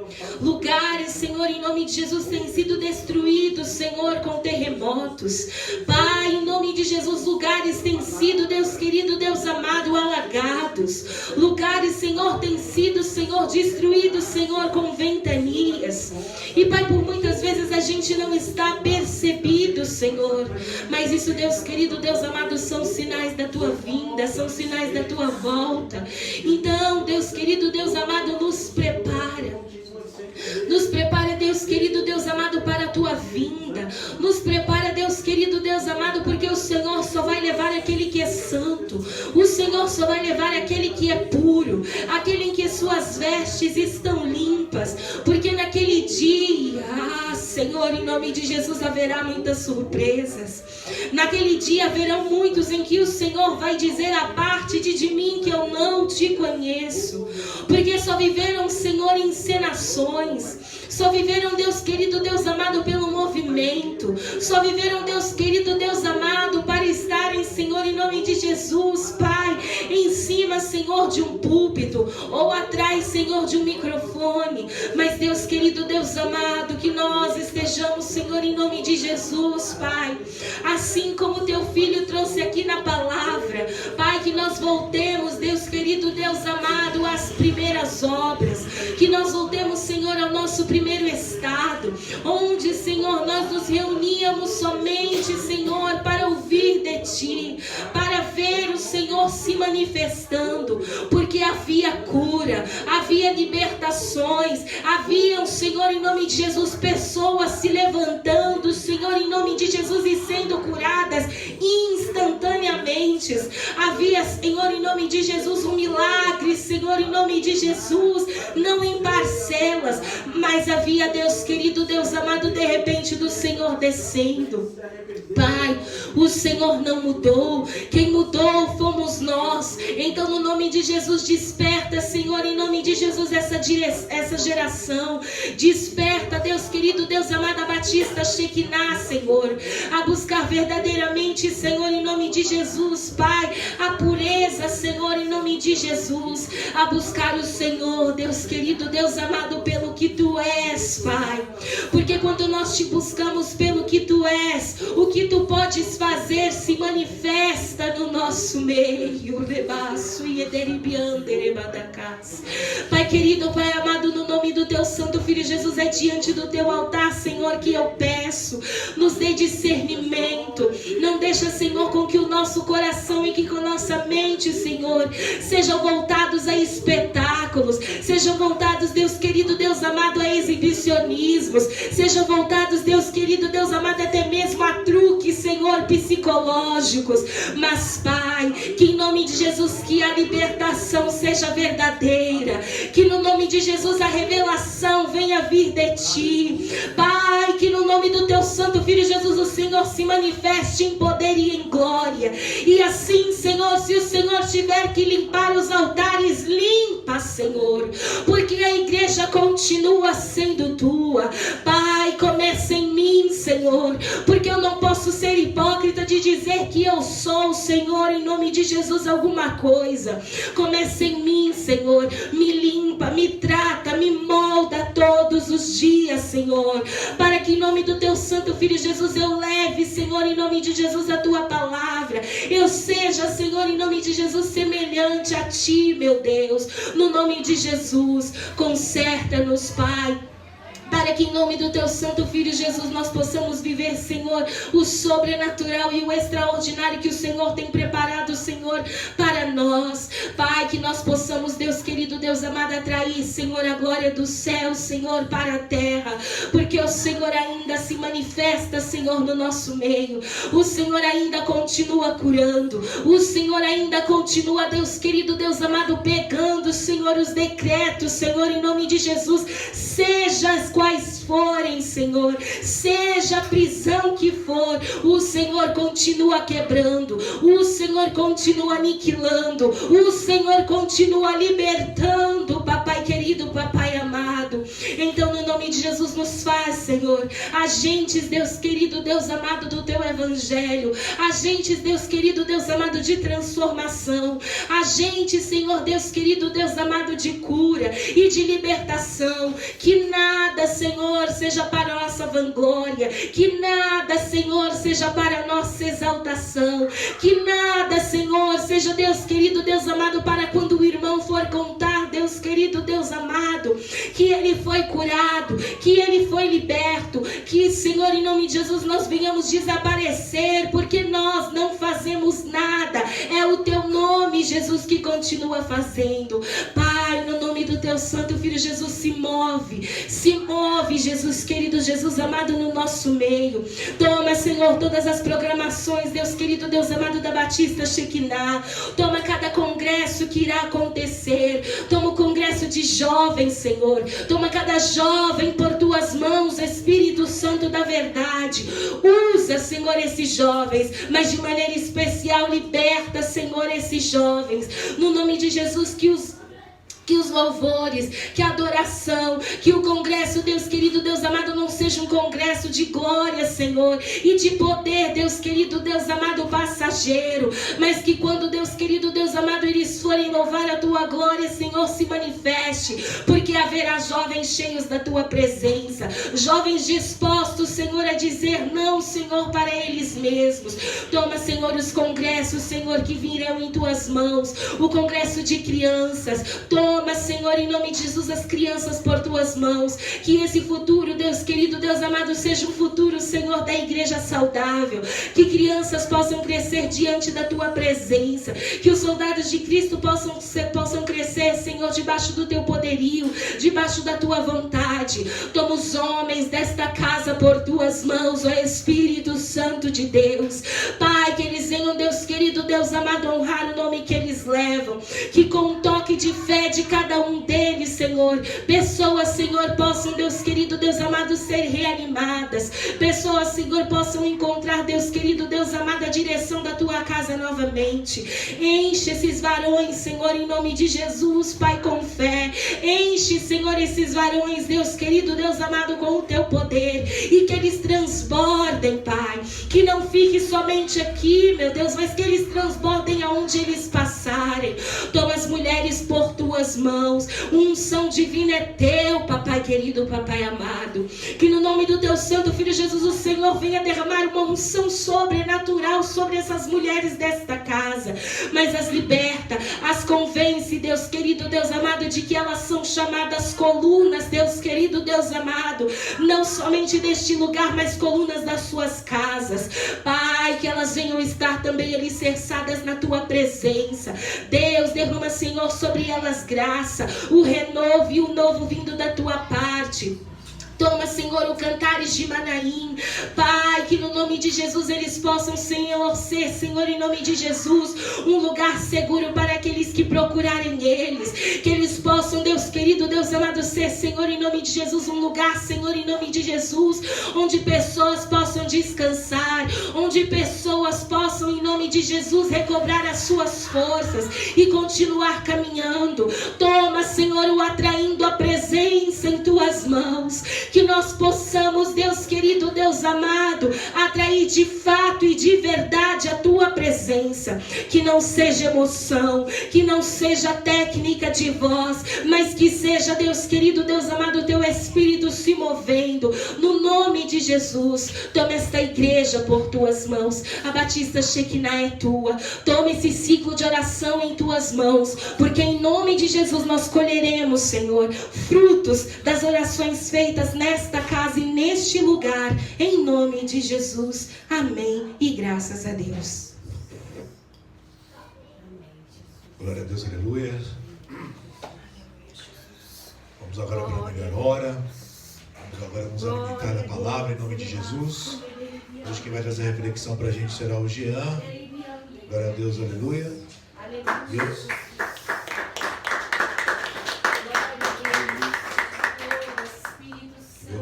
Lugares, Senhor, em nome de Jesus, têm sido destruídos, Senhor, com terremotos. Pai, em nome de Jesus, lugares têm sido, Deus querido, Deus amado, alagados. Lugares, Senhor, têm sido, Senhor, destruídos, Senhor, com ventanias. E, Pai, por muitas vezes a gente não está percebido, Senhor, mas isso, Deus querido, Deus amado, são sinais da tua vinda, são sinais da tua volta. Então, Deus querido, Deus amado, nos prepara, Deus querido, Deus amado, para a tua vinda. Nos prepara, Deus querido, Deus amado, porque o Senhor só vai levar aquele que é santo. O Senhor só vai levar aquele que é puro, aquele em que suas vestes estão limpas. Porque naquele dia, Senhor, em nome de Jesus, haverá muitas surpresas. Naquele dia haverão muitos em que o Senhor vai dizer: aparte de mim que eu não te conheço. Porque só viveram, Senhor, encenações. Só viveram, Deus querido, Deus amado, pelo movimento. Só viveram, Deus querido, Deus amado, para estarem, Senhor, em nome de Jesus, Pai, em cima, Senhor, de um púlpito, ou atrás, Senhor, de um microfone. Mas, Deus querido, Deus amado, que nós estejamos, Senhor, em nome de Jesus, Pai, assim como teu Filho trouxe aqui na palavra, Pai, que nós voltemos, Deus querido, Deus amado, às primeiras obras, que nós voltemos, Senhor, ao nosso primeiro estado, onde, Senhor, nós nos reuníamos somente, Senhor, para ouvir de Ti, para ver o Senhor se manifestando, porque havia cura, havia libertações, haviam, Senhor, em nome de Jesus, pessoas se levantando, Senhor, em nome de Jesus, e sendo curadas instantaneamente. Havia, Senhor, em nome de Jesus, um milagre, Senhor, em nome de Jesus, não em parcelas, mas havia, Deus querido, Deus amado, de repente do Senhor descendo. Pai, o Senhor não mudou, quem mudou fomos nós. Então, no nome de Jesus, desperta, Senhor, em nome de Jesus, essa geração. Desperta, Deus querido, Deus amado, a Batista Shekinah, Senhor, a buscar verdadeiramente, Senhor, em nome de Jesus, Pai, a pureza, Senhor, em nome de Jesus, a buscar o Senhor, Deus querido, Deus amado, pelo que Tu és, Pai, porque quando nós Te buscamos pelo que Tu és, o que Tu podes fazer se manifesta no nosso meio. Pai querido, Pai amado, no nome do Teu Santo Filho Jesus, é diante do Teu altar, Senhor, que eu peço, nos dê discernimento. Não deixa, Senhor, com que o nosso coração e que com a nossa mente, Senhor, sejam voltados a espetáculos, sejam voltados, Deus querido, Deus amado, a exibicionismos, sejam voltados, Deus querido, Deus amado, até mesmo a truques, Senhor, psicológicos. Mas, Pai, que em nome de Jesus, que a libertação seja verdadeira, que no nome de Jesus a revelação venha vir de Ti, Pai, que no nome do Teu Santo Filho Jesus, o Senhor se manifeste em poder e em glória. E assim, Senhor, se o Senhor tiver que limpar os altares, limpa, Senhor, porque a igreja continua sendo Tua. Pai, começa em mim, Senhor, porque eu não posso ser hipócrita de dizer que eu sou, Senhor, em nome de Jesus, alguma coisa. Começa em mim, Senhor, me limpa, me trata, me molda todos os dias, Senhor, para que em nome do Teu Santo Filho Jesus eu leve, Senhor, em nome de Jesus, a Tua palavra. Eu seja, Senhor, em nome de Jesus, semelhante a Ti, meu Deus, no nome de Jesus. Conserta-nos, Pai, para que em nome do Teu Santo Filho Jesus nós possamos viver, Senhor, o sobrenatural e o extraordinário que o Senhor tem preparado, Senhor, para nós. Pai, que nós possamos, Deus querido, Deus amado, atrair, Senhor, a glória do céu, Senhor, para a terra, porque o Senhor ainda se manifesta, Senhor, no nosso meio. O Senhor ainda continua curando. O Senhor ainda continua, Deus querido, Deus amado, pegando, Senhor, os decretos, Senhor, em nome de Jesus, seja quais forem, Senhor, seja a prisão que for, o Senhor continua quebrando, o Senhor continua aniquilando, o Senhor continua libertando, papai querido, papai amado. Então, no nome de Jesus, nos faz, Senhor, agentes, Deus querido, Deus amado, do Teu Evangelho, agentes, Deus querido, Deus amado, de transformação, agentes, Senhor, Deus querido, Deus amado, de cura e de libertação. Que nada, Senhor, seja para a nossa vanglória, que nada, Senhor, seja para a nossa exaltação, que nada, Senhor, seja, Deus querido, Deus amado, para quando o irmão for contar, Deus querido, Deus amado, que ele foi curado, que ele foi liberto, que, Senhor, em nome de Jesus, nós venhamos desaparecer, porque nós não fazemos nada, é o Teu nome, Jesus, que continua fazendo. Pai, no nome do Teu Santo Filho Jesus, se move, Jesus querido, Jesus amado, no nosso meio. Toma, Senhor, todas as programações, Deus querido, Deus amado, da Batista Shekinah. Toma cada congresso que irá acontecer. Toma o congresso de jovens, Senhor. Toma cada jovem por Tuas mãos, Espírito Santo da verdade. Usa, Senhor, esses jovens, mas de maneira especial liberta, Senhor, esses jovens. No nome de Jesus, que os louvores, que a adoração, que o congresso, Deus querido, Deus amado, não seja um congresso de glória, Senhor, e de poder, Deus querido, Deus amado, passageiro, mas que quando, Deus querido, Deus amado, eles forem louvar a tua glória, Senhor, se manifeste, porque haverá jovens cheios da tua presença, jovens dispostos, Senhor, a dizer não, Senhor, para eles mesmos. Toma, Senhor, os congressos, Senhor, que virão em tuas mãos, o congresso de crianças. Toma, Senhor, em nome de Jesus, as crianças por tuas mãos, que esse futuro, Deus querido, Deus amado, seja um futuro, Senhor, da igreja saudável, que crianças possam crescer diante da tua presença, que os soldados de Cristo possam crescer, Senhor, debaixo do teu poderio, debaixo da tua vontade. Toma os homens desta casa por tuas mãos, ó Espírito Santo de Deus. Pai, que eles venham, Deus querido, Deus amado, honrar o nome que eles levam, que com um toque de fé de cada um deles, Senhor, pessoas, Senhor, possam, Deus querido, Deus amado, ser reanimadas, pessoas, Senhor, possam encontrar, Deus querido, Deus amado, a direção da tua casa novamente. Enche esses varões, Senhor, em nome de Jesus, Pai, com fé. Enche, Senhor, esses varões, Deus querido, Deus amado, com o teu poder, e que eles transbordem, Pai, que não fique somente aqui, meu Deus, mas que eles transbordem aonde eles passarem. Toma as mulheres por tuas mãos, unção divina é teu, papai querido, papai amado, que no nome do teu santo filho Jesus, o Senhor venha derramar uma unção sobrenatural sobre essas mulheres desta casa, mas as liberta, as convence, Deus querido, Deus amado, de que elas são chamadas colunas, Deus querido, Deus amado, não somente deste lugar, mas colunas das suas casas. Pai, que elas venham estar também alicerçadas na tua presença. Deus, derrama, Senhor, sobre elas graça, o renovo e o novo vindo da tua parte. Toma, Senhor, o Cantares de Manaim. Pai, que no nome de Jesus eles possam, Senhor, ser, Senhor, em nome de Jesus, um lugar seguro para aqueles que procurarem eles. Que eles possam, Deus querido, Deus amado, ser, Senhor, em nome de Jesus, um lugar, Senhor, em nome de Jesus, onde pessoas possam descansar, onde pessoas possam, em nome de Jesus, recobrar as suas forças e continuar caminhando. Toma, Senhor, o atraindo a presença em tuas mãos. Que nós possamos, Deus querido, Deus amado, atrair de fato e de verdade a tua presença. Que não seja emoção, que não seja técnica de voz, mas que seja, Deus querido, Deus amado, o teu Espírito se movendo, no nome de Jesus. Toma esta igreja por tuas mãos, a Batista Shekinah é tua. Toma esse ciclo de oração em tuas mãos, porque em nome de Jesus nós colheremos, Senhor, frutos das orações feitas nesta casa e neste lugar, em nome de Jesus. Amém e graças a Deus. Glória a Deus, aleluia. Vamos agora para a melhor hora. Vamos agora nos alimentar da palavra em nome de Jesus. Hoje quem vai trazer a reflexão para a gente será o Jean. Glória a Deus, aleluia. Deus.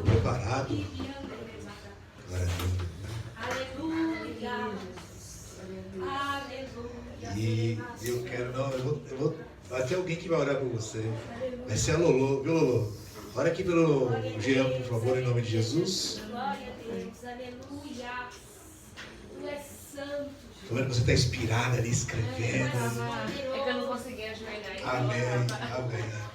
Preparado. Glória a Deus. Aleluia. Aleluia. E eu quero, eu vou até alguém que vai orar por você. Vai ser a Lolo, viu, Lolo? Ora aqui pelo Jean, por favor, em nome de Jesus. Glória a Deus. Aleluia. Tu és santo. Estou vendo que você está inspirada ali, escrevendo. É que eu não consegui ajoelhar. Amém, amém.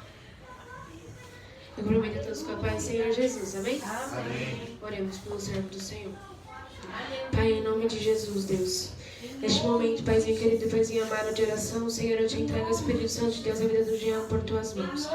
Eu prometo a todos com a paz do Senhor Jesus, amém? Amém. Oremos pelo servo do Senhor. Pai, em nome de Jesus, Deus, neste momento, Paizinho querido e Paizinho amado de oração, Senhor, eu te entrego o Espírito Santo de Deus, a vida do Jean, por tuas mãos.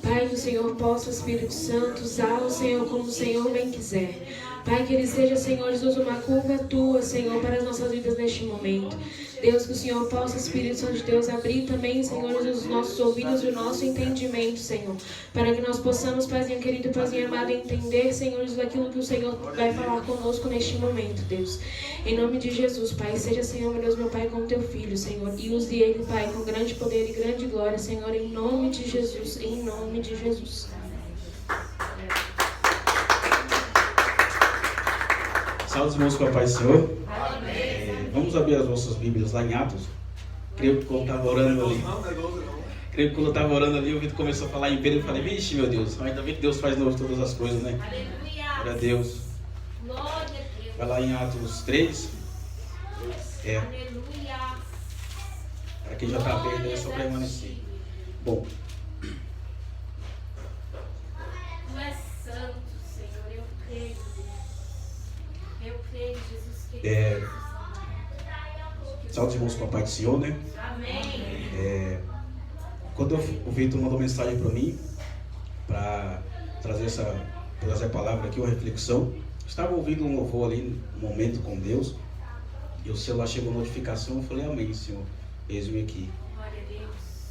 Pai, que o Senhor possa, Espírito Santo, usá-lo, Senhor, como o Senhor bem quiser. Pai, que ele seja, Senhor Jesus, uma curva tua, Senhor, para as nossas vidas neste momento. Deus, que o Senhor possa, Espírito Santo de Deus, abrir também, Senhor Jesus, os nossos ouvidos e o nosso entendimento, Senhor, para que nós possamos, Paizinho querido e Paizinho amado, entender, Senhor Jesus, aquilo que o Senhor vai falar conosco neste momento, Deus. Em nome de Jesus, Pai, seja, Senhor, meu Deus, meu Pai, como teu filho, Senhor, e use ele, Pai, com grande poder e grande glória, Senhor, em nome de Jesus, em nome de Jesus. Salve os irmãos com a paz do Senhor. Vamos abrir as nossas Bíblias lá em Atos. Creio que quando eu estava orando ali, o Vitor começou a falar em Pedro e falei, vixe, meu Deus, ainda bem que Deus faz novo todas as coisas, né? Aleluia. Glória a Deus. Glória a Deus. Vai lá em Atos 3. Aleluia. Para quem já está aberto, é só permanecer. Bom, Tu és santo, Senhor. Eu creio. Eu creio, Jesus querido. salve irmãos com a paz do Senhor, né? Amém. Quando o Vitor mandou mensagem para mim, para trazer a palavra aqui, uma reflexão, estava ouvindo um louvor ali, um momento com Deus, e o celular chegou a notificação, eu falei, amém, Senhor, eis-me aqui. Glória a Deus.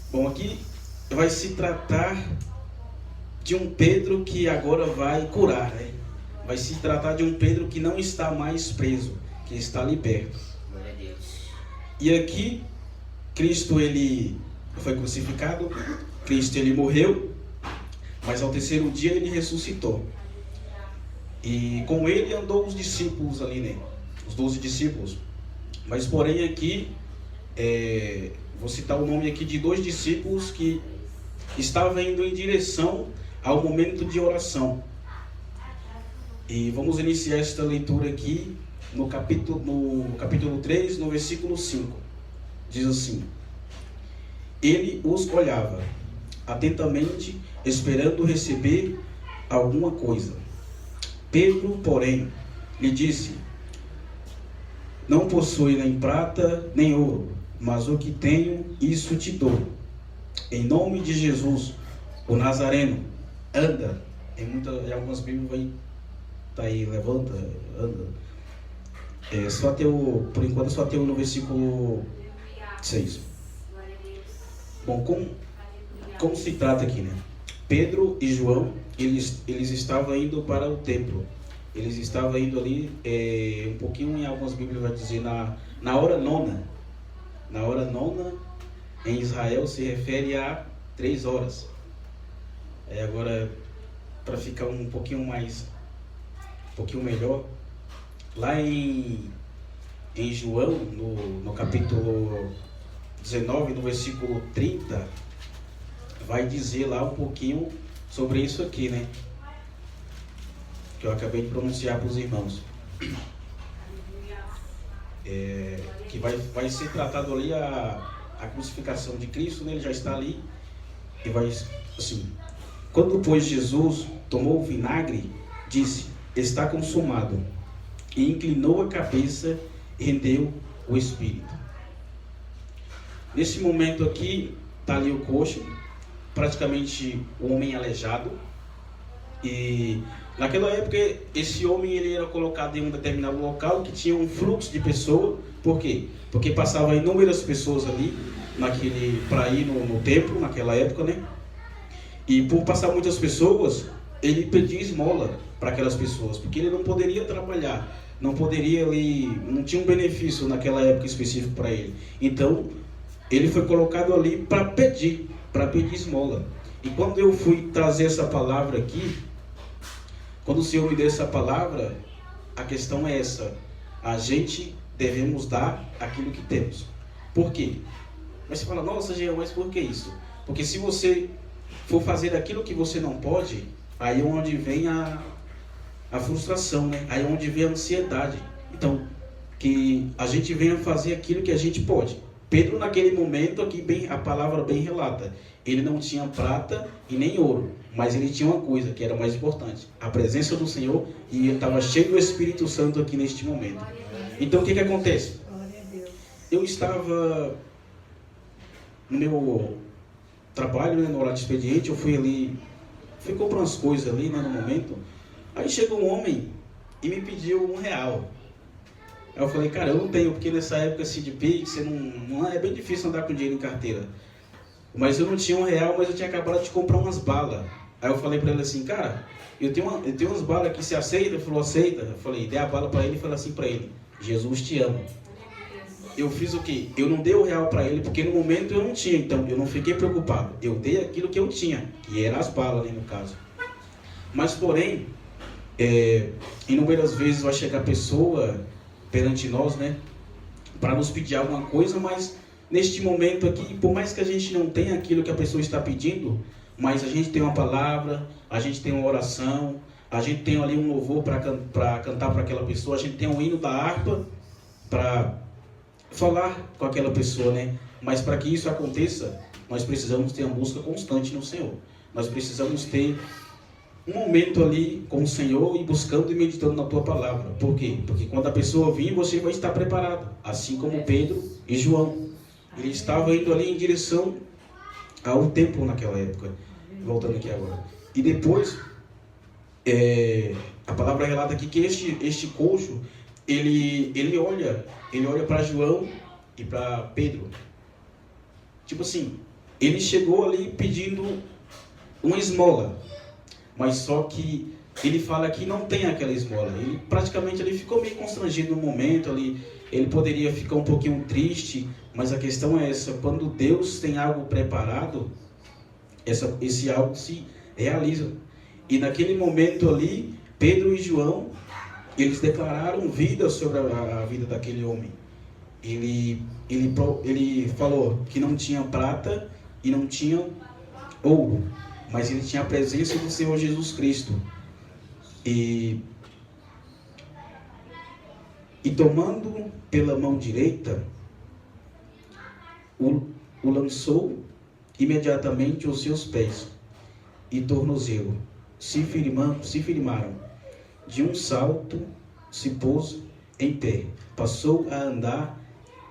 Bom, aqui vai se tratar de um Pedro que agora vai curar, né? Vai se tratar de um Pedro que não está mais preso, que está liberto. Glória a Deus. E aqui, Cristo, ele foi crucificado, Cristo, ele morreu, mas ao terceiro dia ele ressuscitou. E com ele andou os discípulos ali, né? Os 12 discípulos. Mas porém aqui, vou citar o nome aqui de 2 discípulos que estavam indo em direção ao momento de oração. E vamos iniciar esta leitura aqui no capítulo 3, no versículo 5. Diz assim: Ele os olhava atentamente, esperando receber alguma coisa. Pedro, porém, lhe disse: Não possui nem prata, nem ouro, mas o que tenho, isso te dou. Em nome de Jesus, o Nazareno, anda. Em algumas Bíblias vai estar aí, levanta, anda. Por enquanto, só tem no versículo 6. Glória a Deus. Bom, como se trata aqui, né? Pedro e João, eles estavam indo para o templo. Eles estavam indo ali, um pouquinho, em algumas Bíblias vai dizer, na hora nona. Na hora nona, em Israel, se refere a 3 horas. Agora, para ficar um pouquinho melhor, lá em João, no capítulo 19, no versículo 30, vai dizer lá um pouquinho sobre isso aqui, né? Que eu acabei de pronunciar para os irmãos. Que vai ser tratado ali a crucificação de Cristo, né? Ele já está ali. E vai assim: Quando, pois, Jesus tomou o vinagre, disse: Está consumado. E inclinou a cabeça e rendeu o espírito. Nesse momento aqui, está ali o coxo, praticamente o homem aleijado. E naquela época, esse homem ele era colocado em um determinado local que tinha um fluxo de pessoas. Por quê? Porque passavam inúmeras pessoas ali para ir no templo naquela época, né? E por passar muitas pessoas, ele pedia esmola para aquelas pessoas, porque ele não poderia trabalhar, não tinha um benefício naquela época específico para ele. Então, ele foi colocado ali para pedir esmola. E quando eu fui trazer essa palavra aqui, quando o Senhor me deu essa palavra, a questão é essa: a gente devemos dar aquilo que temos. Por quê? Mas você fala, nossa, Jean, mas por que isso? Porque se você for fazer aquilo que você não pode, aí é onde vem a frustração, né? Aí é onde vem a ansiedade. Então, que a gente venha fazer aquilo que a gente pode. Pedro, naquele momento, aqui a palavra bem relata, ele não tinha prata e nem ouro, mas ele tinha uma coisa que era mais importante: a presença do Senhor, e ele estava cheio do Espírito Santo aqui neste momento. Então, o que acontece? Eu estava no meu trabalho, né, no horário de expediente, eu fui comprar umas coisas ali, né, no momento. Aí chegou um homem e me pediu R$1. Aí eu falei, cara, eu não tenho, porque nessa época assim, de Pix, é bem difícil andar com dinheiro em carteira. Mas eu não tinha R$1, mas eu tinha acabado de comprar umas balas. Aí eu falei pra ele assim, cara, eu tenho umas balas aqui, você aceita? Ele falou, aceita. Eu falei, dei a bala pra ele e falei assim pra ele: Jesus te ama. Eu fiz o quê? Eu não dei R$1 para ele, porque no momento eu não tinha, então eu não fiquei preocupado. Eu dei aquilo que eu tinha, que eram as balas, né, no caso. Mas porém, inúmeras vezes vai chegar pessoa perante nós, né, para nos pedir alguma coisa, mas neste momento aqui, por mais que a gente não tenha aquilo que a pessoa está pedindo, mas a gente tem uma palavra, a gente tem uma oração, a gente tem ali um louvor para cantar para aquela pessoa, a gente tem um hino da harpa para falar com aquela pessoa, né? Mas para que isso aconteça, nós precisamos ter uma busca constante no Senhor. Nós precisamos ter um momento ali com o Senhor e buscando e meditando na tua palavra. Por quê? Porque quando a pessoa vir, você vai estar preparado, assim como Pedro e João. Ele estava indo ali em direção ao templo naquela época. Voltando aqui agora. E depois, a palavra relata aqui que este coxo, ele olha para João e para Pedro. Tipo assim, ele chegou ali pedindo uma esmola, mas só que ele fala que não tem aquela esmola. Ele praticamente ele ficou meio constrangido no momento ali. Ele poderia ficar um pouquinho triste, mas a questão é essa: quando Deus tem algo preparado, esse algo se realiza. E naquele momento ali, Pedro e João, eles declararam vida sobre a vida daquele homem. Ele falou que não tinha prata e não tinha ouro, mas ele tinha a presença do Senhor Jesus Cristo. E tomando pela mão direita, o lançou imediatamente os seus pés e tornozelo. Se firmaram. De um salto se pôs em pé, passou a andar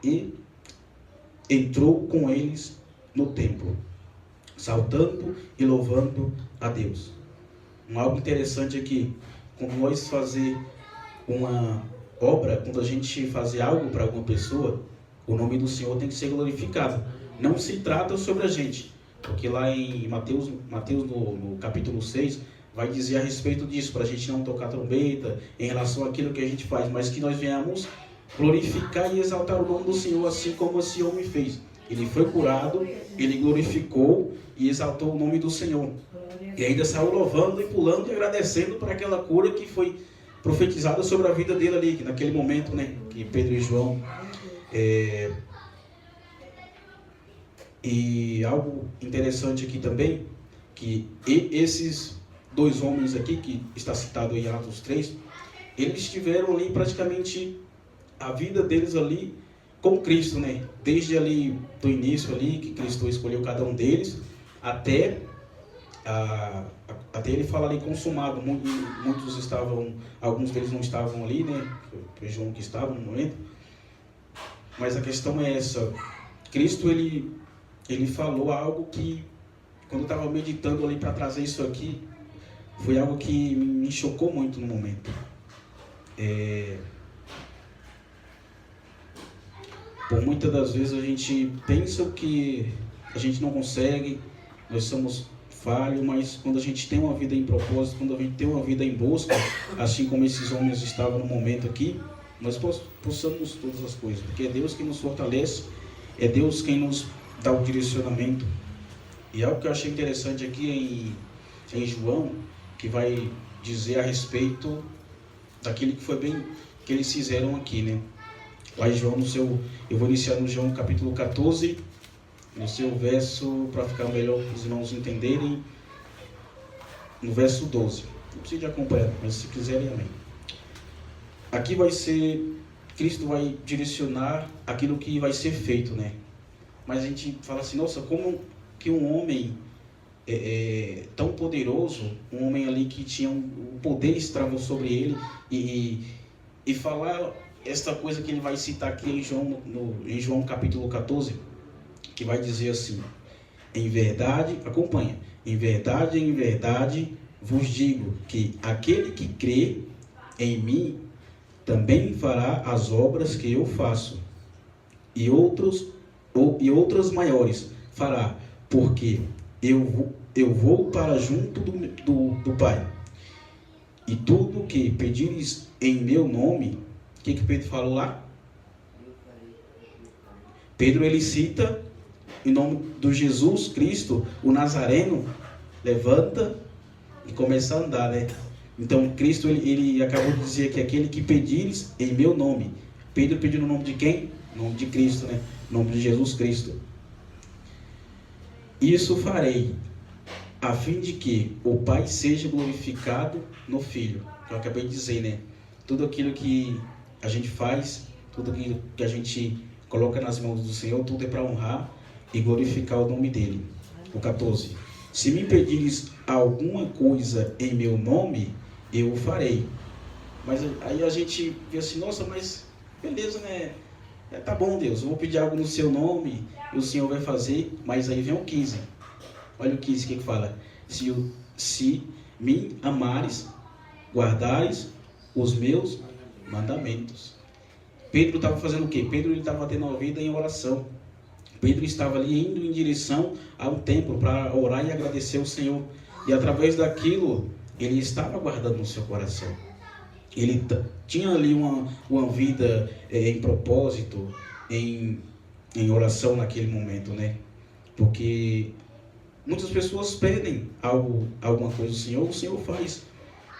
e entrou com eles no templo, saltando e louvando a Deus. Algo interessante aqui, quando nós fazer uma obra, quando a gente fazer algo para alguma pessoa, o nome do Senhor tem que ser glorificado. Não se trata sobre a gente, porque lá em Mateus no capítulo 6, vai dizer a respeito disso, para a gente não tocar trombeta em relação àquilo que a gente faz, mas que nós venhamos glorificar e exaltar o nome do Senhor, assim como esse homem fez. Ele foi curado, ele glorificou e exaltou o nome do Senhor. E ainda saiu louvando e pulando e agradecendo por aquela cura que foi profetizada sobre a vida dele ali, que naquele momento, né, que Pedro e João... E algo interessante aqui também, que esses dois homens aqui, que está citado em Atos 3, eles tiveram ali praticamente a vida deles ali com Cristo, né? Desde ali do início ali, que Cristo escolheu cada um deles, até ele falar ali consumado. Muitos estavam, alguns deles não estavam ali, né? Foi João que estava no momento. Mas a questão é essa: Cristo ele falou algo que, quando eu estava meditando ali para trazer isso aqui, foi algo que me chocou muito no momento. Por muitas das vezes a gente pensa que a gente não consegue, nós somos falhos, mas quando a gente tem uma vida em propósito, quando a gente tem uma vida em busca, assim como esses homens estavam no momento aqui, nós possamos todas as coisas, porque é Deus quem nos fortalece, é Deus quem nos dá o direcionamento. E algo que eu achei interessante aqui em João, que vai dizer a respeito daquilo que foi bem que eles fizeram aqui, né? Lá em João, eu vou iniciar no João capítulo 14, no seu verso, para ficar melhor para os irmãos entenderem, no verso 12. Não precisa de acompanhar, mas se quiserem, amém. Aqui vai ser, Cristo vai direcionar aquilo que vai ser feito, né? Mas a gente fala assim, nossa, como que um homem tão poderoso, um homem ali que tinha o poder estava sobre ele, e falar esta coisa que ele vai citar aqui em João capítulo 14, que vai dizer assim: em verdade, acompanha, em verdade vos digo que aquele que crê em mim também fará as obras que eu faço, e outras maiores fará, porque eu vou para junto do Pai. E tudo que pedires em meu nome, o que Pedro falou lá? Pedro, ele cita em nome do Jesus Cristo, o Nazareno, levanta e começa a andar, né? Então Cristo, ele acabou de dizer que aquele que pedires em meu nome. Pedro pediu no nome de quem? No nome de Cristo, né? No nome de Jesus Cristo. Isso farei, a fim de que o Pai seja glorificado no Filho. Que eu acabei de dizer, né? Tudo aquilo que a gente faz, tudo aquilo que a gente coloca nas mãos do Senhor, tudo é para honrar e glorificar o nome dele. O 14. Se me pedires alguma coisa em meu nome, eu o farei. Mas aí a gente vê assim, nossa, mas beleza, né? Tá bom, Deus, eu vou pedir algo no seu nome e o Senhor vai fazer. Mas aí vem o 15. Olha o 15, o que fala? Se me amares, guardares os meus mandamentos. Pedro estava fazendo o quê? Pedro estava tendo uma vida em oração. Pedro estava ali indo em direção ao templo para orar e agradecer ao Senhor. E através daquilo, ele estava guardando no seu coração. Ele tinha ali uma vida em propósito, em oração naquele momento, né? Porque muitas pessoas pedem alguma coisa do Senhor, o Senhor faz.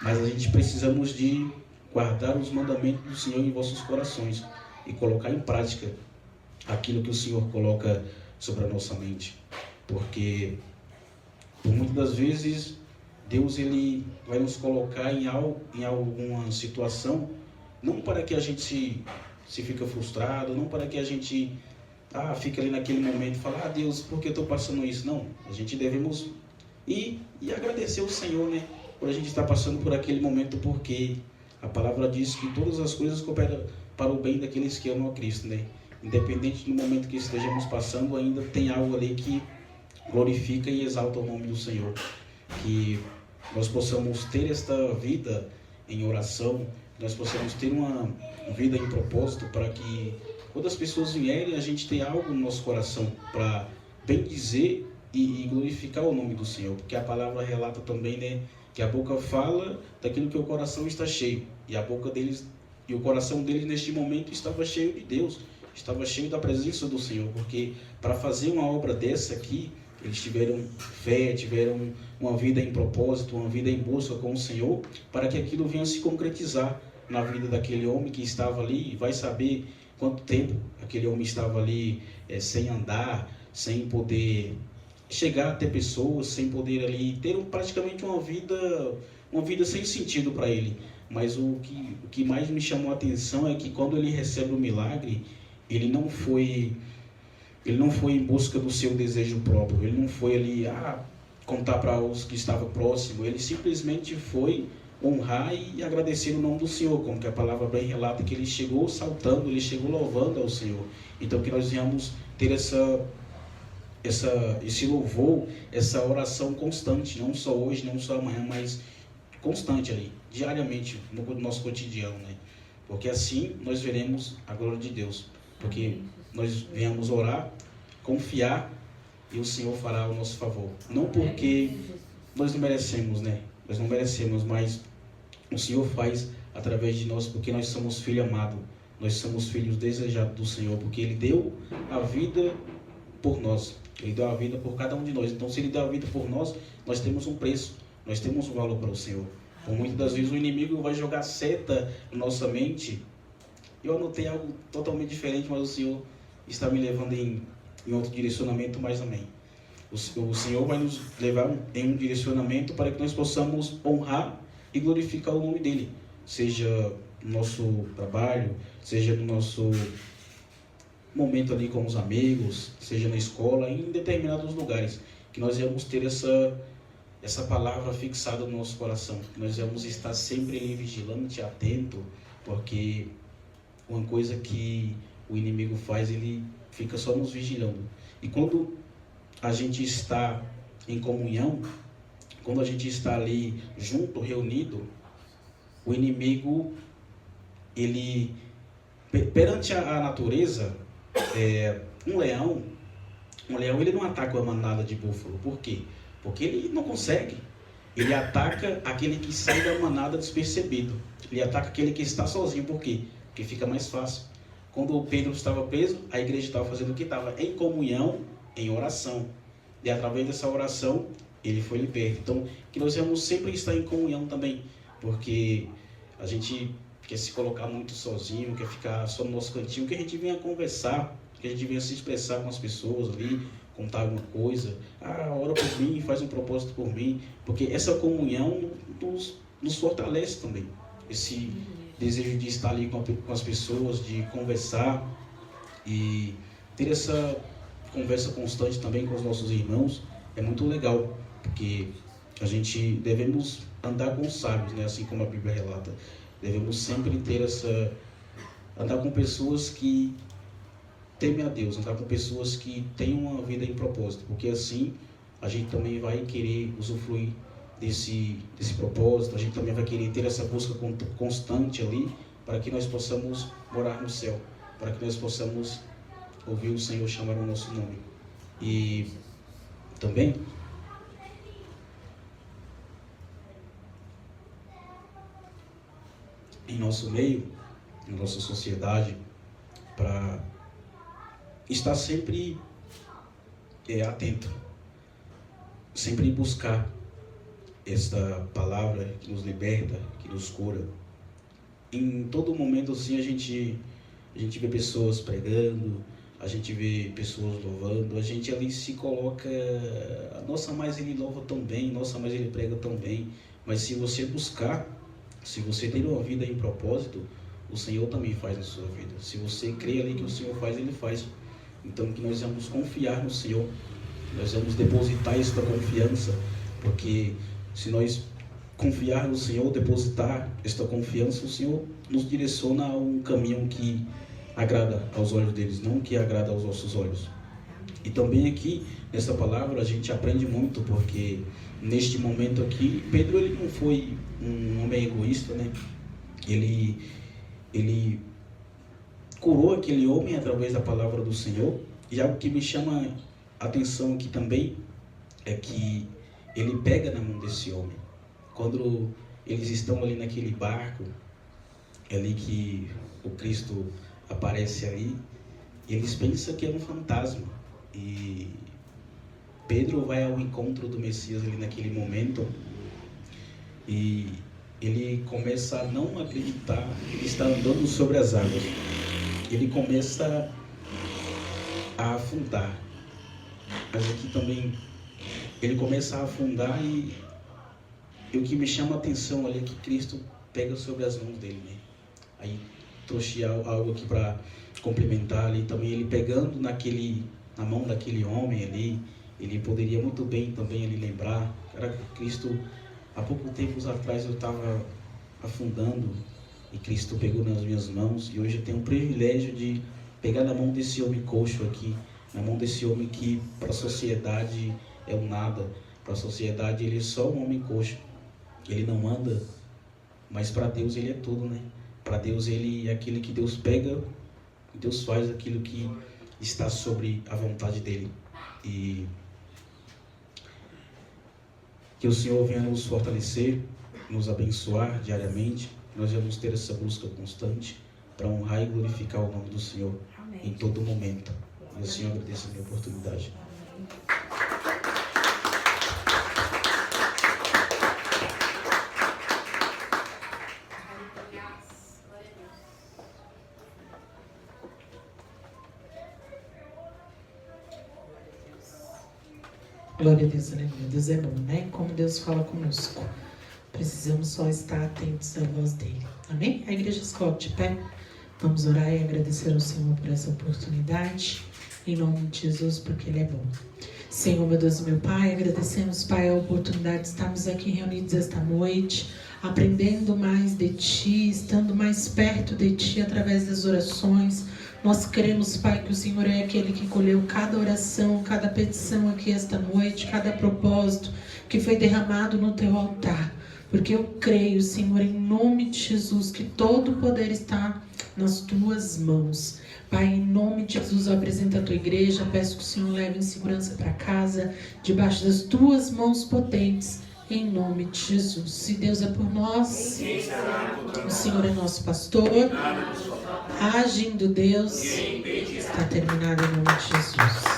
Mas a gente precisamos de guardar os mandamentos do Senhor em vossos corações e colocar em prática aquilo que o Senhor coloca sobre a nossa mente. Porque, por muitas das vezes, Deus ele vai nos colocar em alguma situação, não para que a gente se fique frustrado, não para que a gente fique ali naquele momento e fale, Deus, por que eu estou passando isso? Não, a gente devemos ir e agradecer ao Senhor, né? Por a gente estar passando por aquele momento, porque a palavra diz que todas as coisas cooperam para o bem daqueles que amam a Cristo, né? Independente do momento que estejamos passando, ainda tem algo ali que glorifica e exalta o nome do Senhor. Que nós possamos ter esta vida em oração, nós possamos ter uma vida em propósito, para que quando as pessoas vierem, a gente tenha algo no nosso coração para bem dizer e glorificar o nome do Senhor. Porque a palavra relata também, né, que a boca fala daquilo que o coração está cheio. E a boca deles e o coração deles neste momento estava cheio de Deus, estava cheio da presença do Senhor. Porque para fazer uma obra dessa aqui, eles tiveram fé, tiveram uma vida em propósito, uma vida em busca com o Senhor, para que aquilo venha se concretizar na vida daquele homem que estava ali. E vai saber quanto tempo aquele homem estava ali sem andar, sem poder chegar até pessoas, sem poder ali ter praticamente uma vida sem sentido para ele. Mas o que mais me chamou a atenção é que quando ele recebe o milagre, ele não foi em busca do seu desejo próprio, ele não foi ali contar para os que estavam próximos, ele simplesmente foi honrar e agradecer o nome do Senhor, como que a palavra bem relata, que ele chegou saltando, ele chegou louvando ao Senhor. Então que nós venhamos ter esse louvor, essa oração constante, não só hoje, não só amanhã, mas constante ali, diariamente, no nosso cotidiano, né? Porque assim nós veremos a glória de Deus, porque nós venhamos orar, confiar, e o Senhor fará o nosso favor. Não porque nós não merecemos, né? Nós não merecemos, mas o Senhor faz através de nós, porque nós somos filhos amados, nós somos filhos desejados do Senhor, porque Ele deu a vida por nós, Ele deu a vida por cada um de nós. Então, se Ele deu a vida por nós, nós temos um preço, nós temos um valor para o Senhor. Por muitas das vezes o inimigo vai jogar seta na nossa mente. Eu anotei algo totalmente diferente, mas o Senhor está me levando em outro direcionamento, mas amém. O Senhor vai nos levar em um direcionamento para que nós possamos honrar e glorificar o nome dEle, seja no nosso trabalho, seja no nosso momento ali com os amigos, seja na escola, em determinados lugares, que nós vamos ter essa palavra fixada no nosso coração, que nós vamos estar sempre ali vigilante, atento, porque uma coisa que o inimigo faz, ele fica só nos vigilando. E quando a gente está em comunhão, quando a gente está ali junto, reunido, o inimigo, ele, perante a natureza, um leão ele não ataca uma manada de búfalo. Por quê? Porque ele não consegue. Ele ataca aquele que sai da manada despercebido. Ele ataca aquele que está sozinho. Por quê? Porque fica mais fácil. Quando o Pedro estava preso, a igreja estava fazendo o que? Estava em comunhão, em oração. E através dessa oração, ele foi liberto. Então, que nós vamos sempre estar em comunhão também. Porque a gente quer se colocar muito sozinho, quer ficar só no nosso cantinho, que a gente venha conversar, que a gente venha se expressar com as pessoas ali, contar alguma coisa, ora por mim, faz um propósito por mim, porque essa comunhão nos fortalece também. Esse desejo de estar ali com as pessoas, de conversar e ter essa conversa constante também com os nossos irmãos é muito legal, porque a gente devemos andar com os sábios, né? Assim como a Bíblia relata, devemos sempre ter andar com pessoas que temem a Deus, andar com pessoas que têm uma vida em propósito, porque assim a gente também vai querer usufruir desse propósito, a gente também vai querer ter essa busca constante ali, para que nós possamos morar no céu, para que nós possamos ouvir o Senhor chamar o nosso nome. E também em nosso meio, em nossa sociedade, para estar sempre atento, sempre buscar esta palavra que nos liberta, que nos cura. Em todo momento assim a gente vê pessoas pregando, a gente vê pessoas louvando, a gente ali se coloca, nossa, mas ele louva tão bem, nossa, mas ele prega tão bem. Mas se você buscar, se você ter uma vida em propósito, o Senhor também faz na sua vida. Se você crê ali que o Senhor faz, Ele faz. Então que nós vamos confiar no Senhor, nós vamos depositar esta confiança, porque se nós confiar no Senhor, depositar esta confiança, o Senhor nos direciona a um caminho que agrada aos olhos deles, não que agrada aos nossos olhos. E também aqui, nessa palavra, a gente aprende muito, porque neste momento aqui, Pedro ele não foi um homem egoísta, né? Ele curou aquele homem através da palavra do Senhor. E algo que me chama a atenção aqui também é que ele pega na mão desse homem. Quando eles estão ali naquele barco, é ali que o Cristo aparece ali, eles pensam que é um fantasma. E Pedro vai ao encontro do Messias ali naquele momento e ele começa a não acreditar que ele está andando sobre as águas. Ele começa a afundar. Mas aqui também ele começa a afundar e o que me chama a atenção ali é que Cristo pega sobre as mãos dele, né? Aí trouxe algo aqui para complementar ali também, ele pegando na mão daquele homem ali, ele poderia muito bem também ali lembrar, cara, Cristo, há pouco tempo atrás eu estava afundando e Cristo pegou nas minhas mãos e hoje eu tenho o privilégio de pegar na mão desse homem coxo aqui, na mão desse homem que para a sociedade é um nada, para a sociedade ele é só um homem coxo, ele não anda, mas para Deus ele é tudo, né? Para Deus ele é aquele que Deus pega, Deus faz aquilo que está sobre a vontade dele. E que o Senhor venha nos fortalecer, nos abençoar diariamente. Nós vamos ter essa busca constante para honrar e glorificar o nome do Senhor em todo momento. E o Senhor agradeça a minha oportunidade. Glória a Deus, né? Deus é bom, né? Como Deus fala conosco. Precisamos só estar atentos à voz dele. Amém? A igreja se coloca de pé. Vamos orar e agradecer ao Senhor por essa oportunidade. Em nome de Jesus, porque Ele é bom. Senhor, meu Deus e meu Pai, agradecemos, Pai, a oportunidade de estarmos aqui reunidos esta noite, aprendendo mais de Ti, estando mais perto de Ti através das orações. Nós cremos, Pai, que o Senhor é aquele que colheu cada oração, cada petição aqui esta noite, cada propósito que foi derramado no Teu altar. Porque eu creio, Senhor, em nome de Jesus, que todo o poder está nas Tuas mãos. Pai, em nome de Jesus, eu apresento a Tua igreja, peço que o Senhor leve em segurança para casa, debaixo das Tuas mãos potentes, em nome de Jesus. Se Deus é por nós, o Senhor é nosso pastor. Agindo Deus, está terminado em nome de Jesus.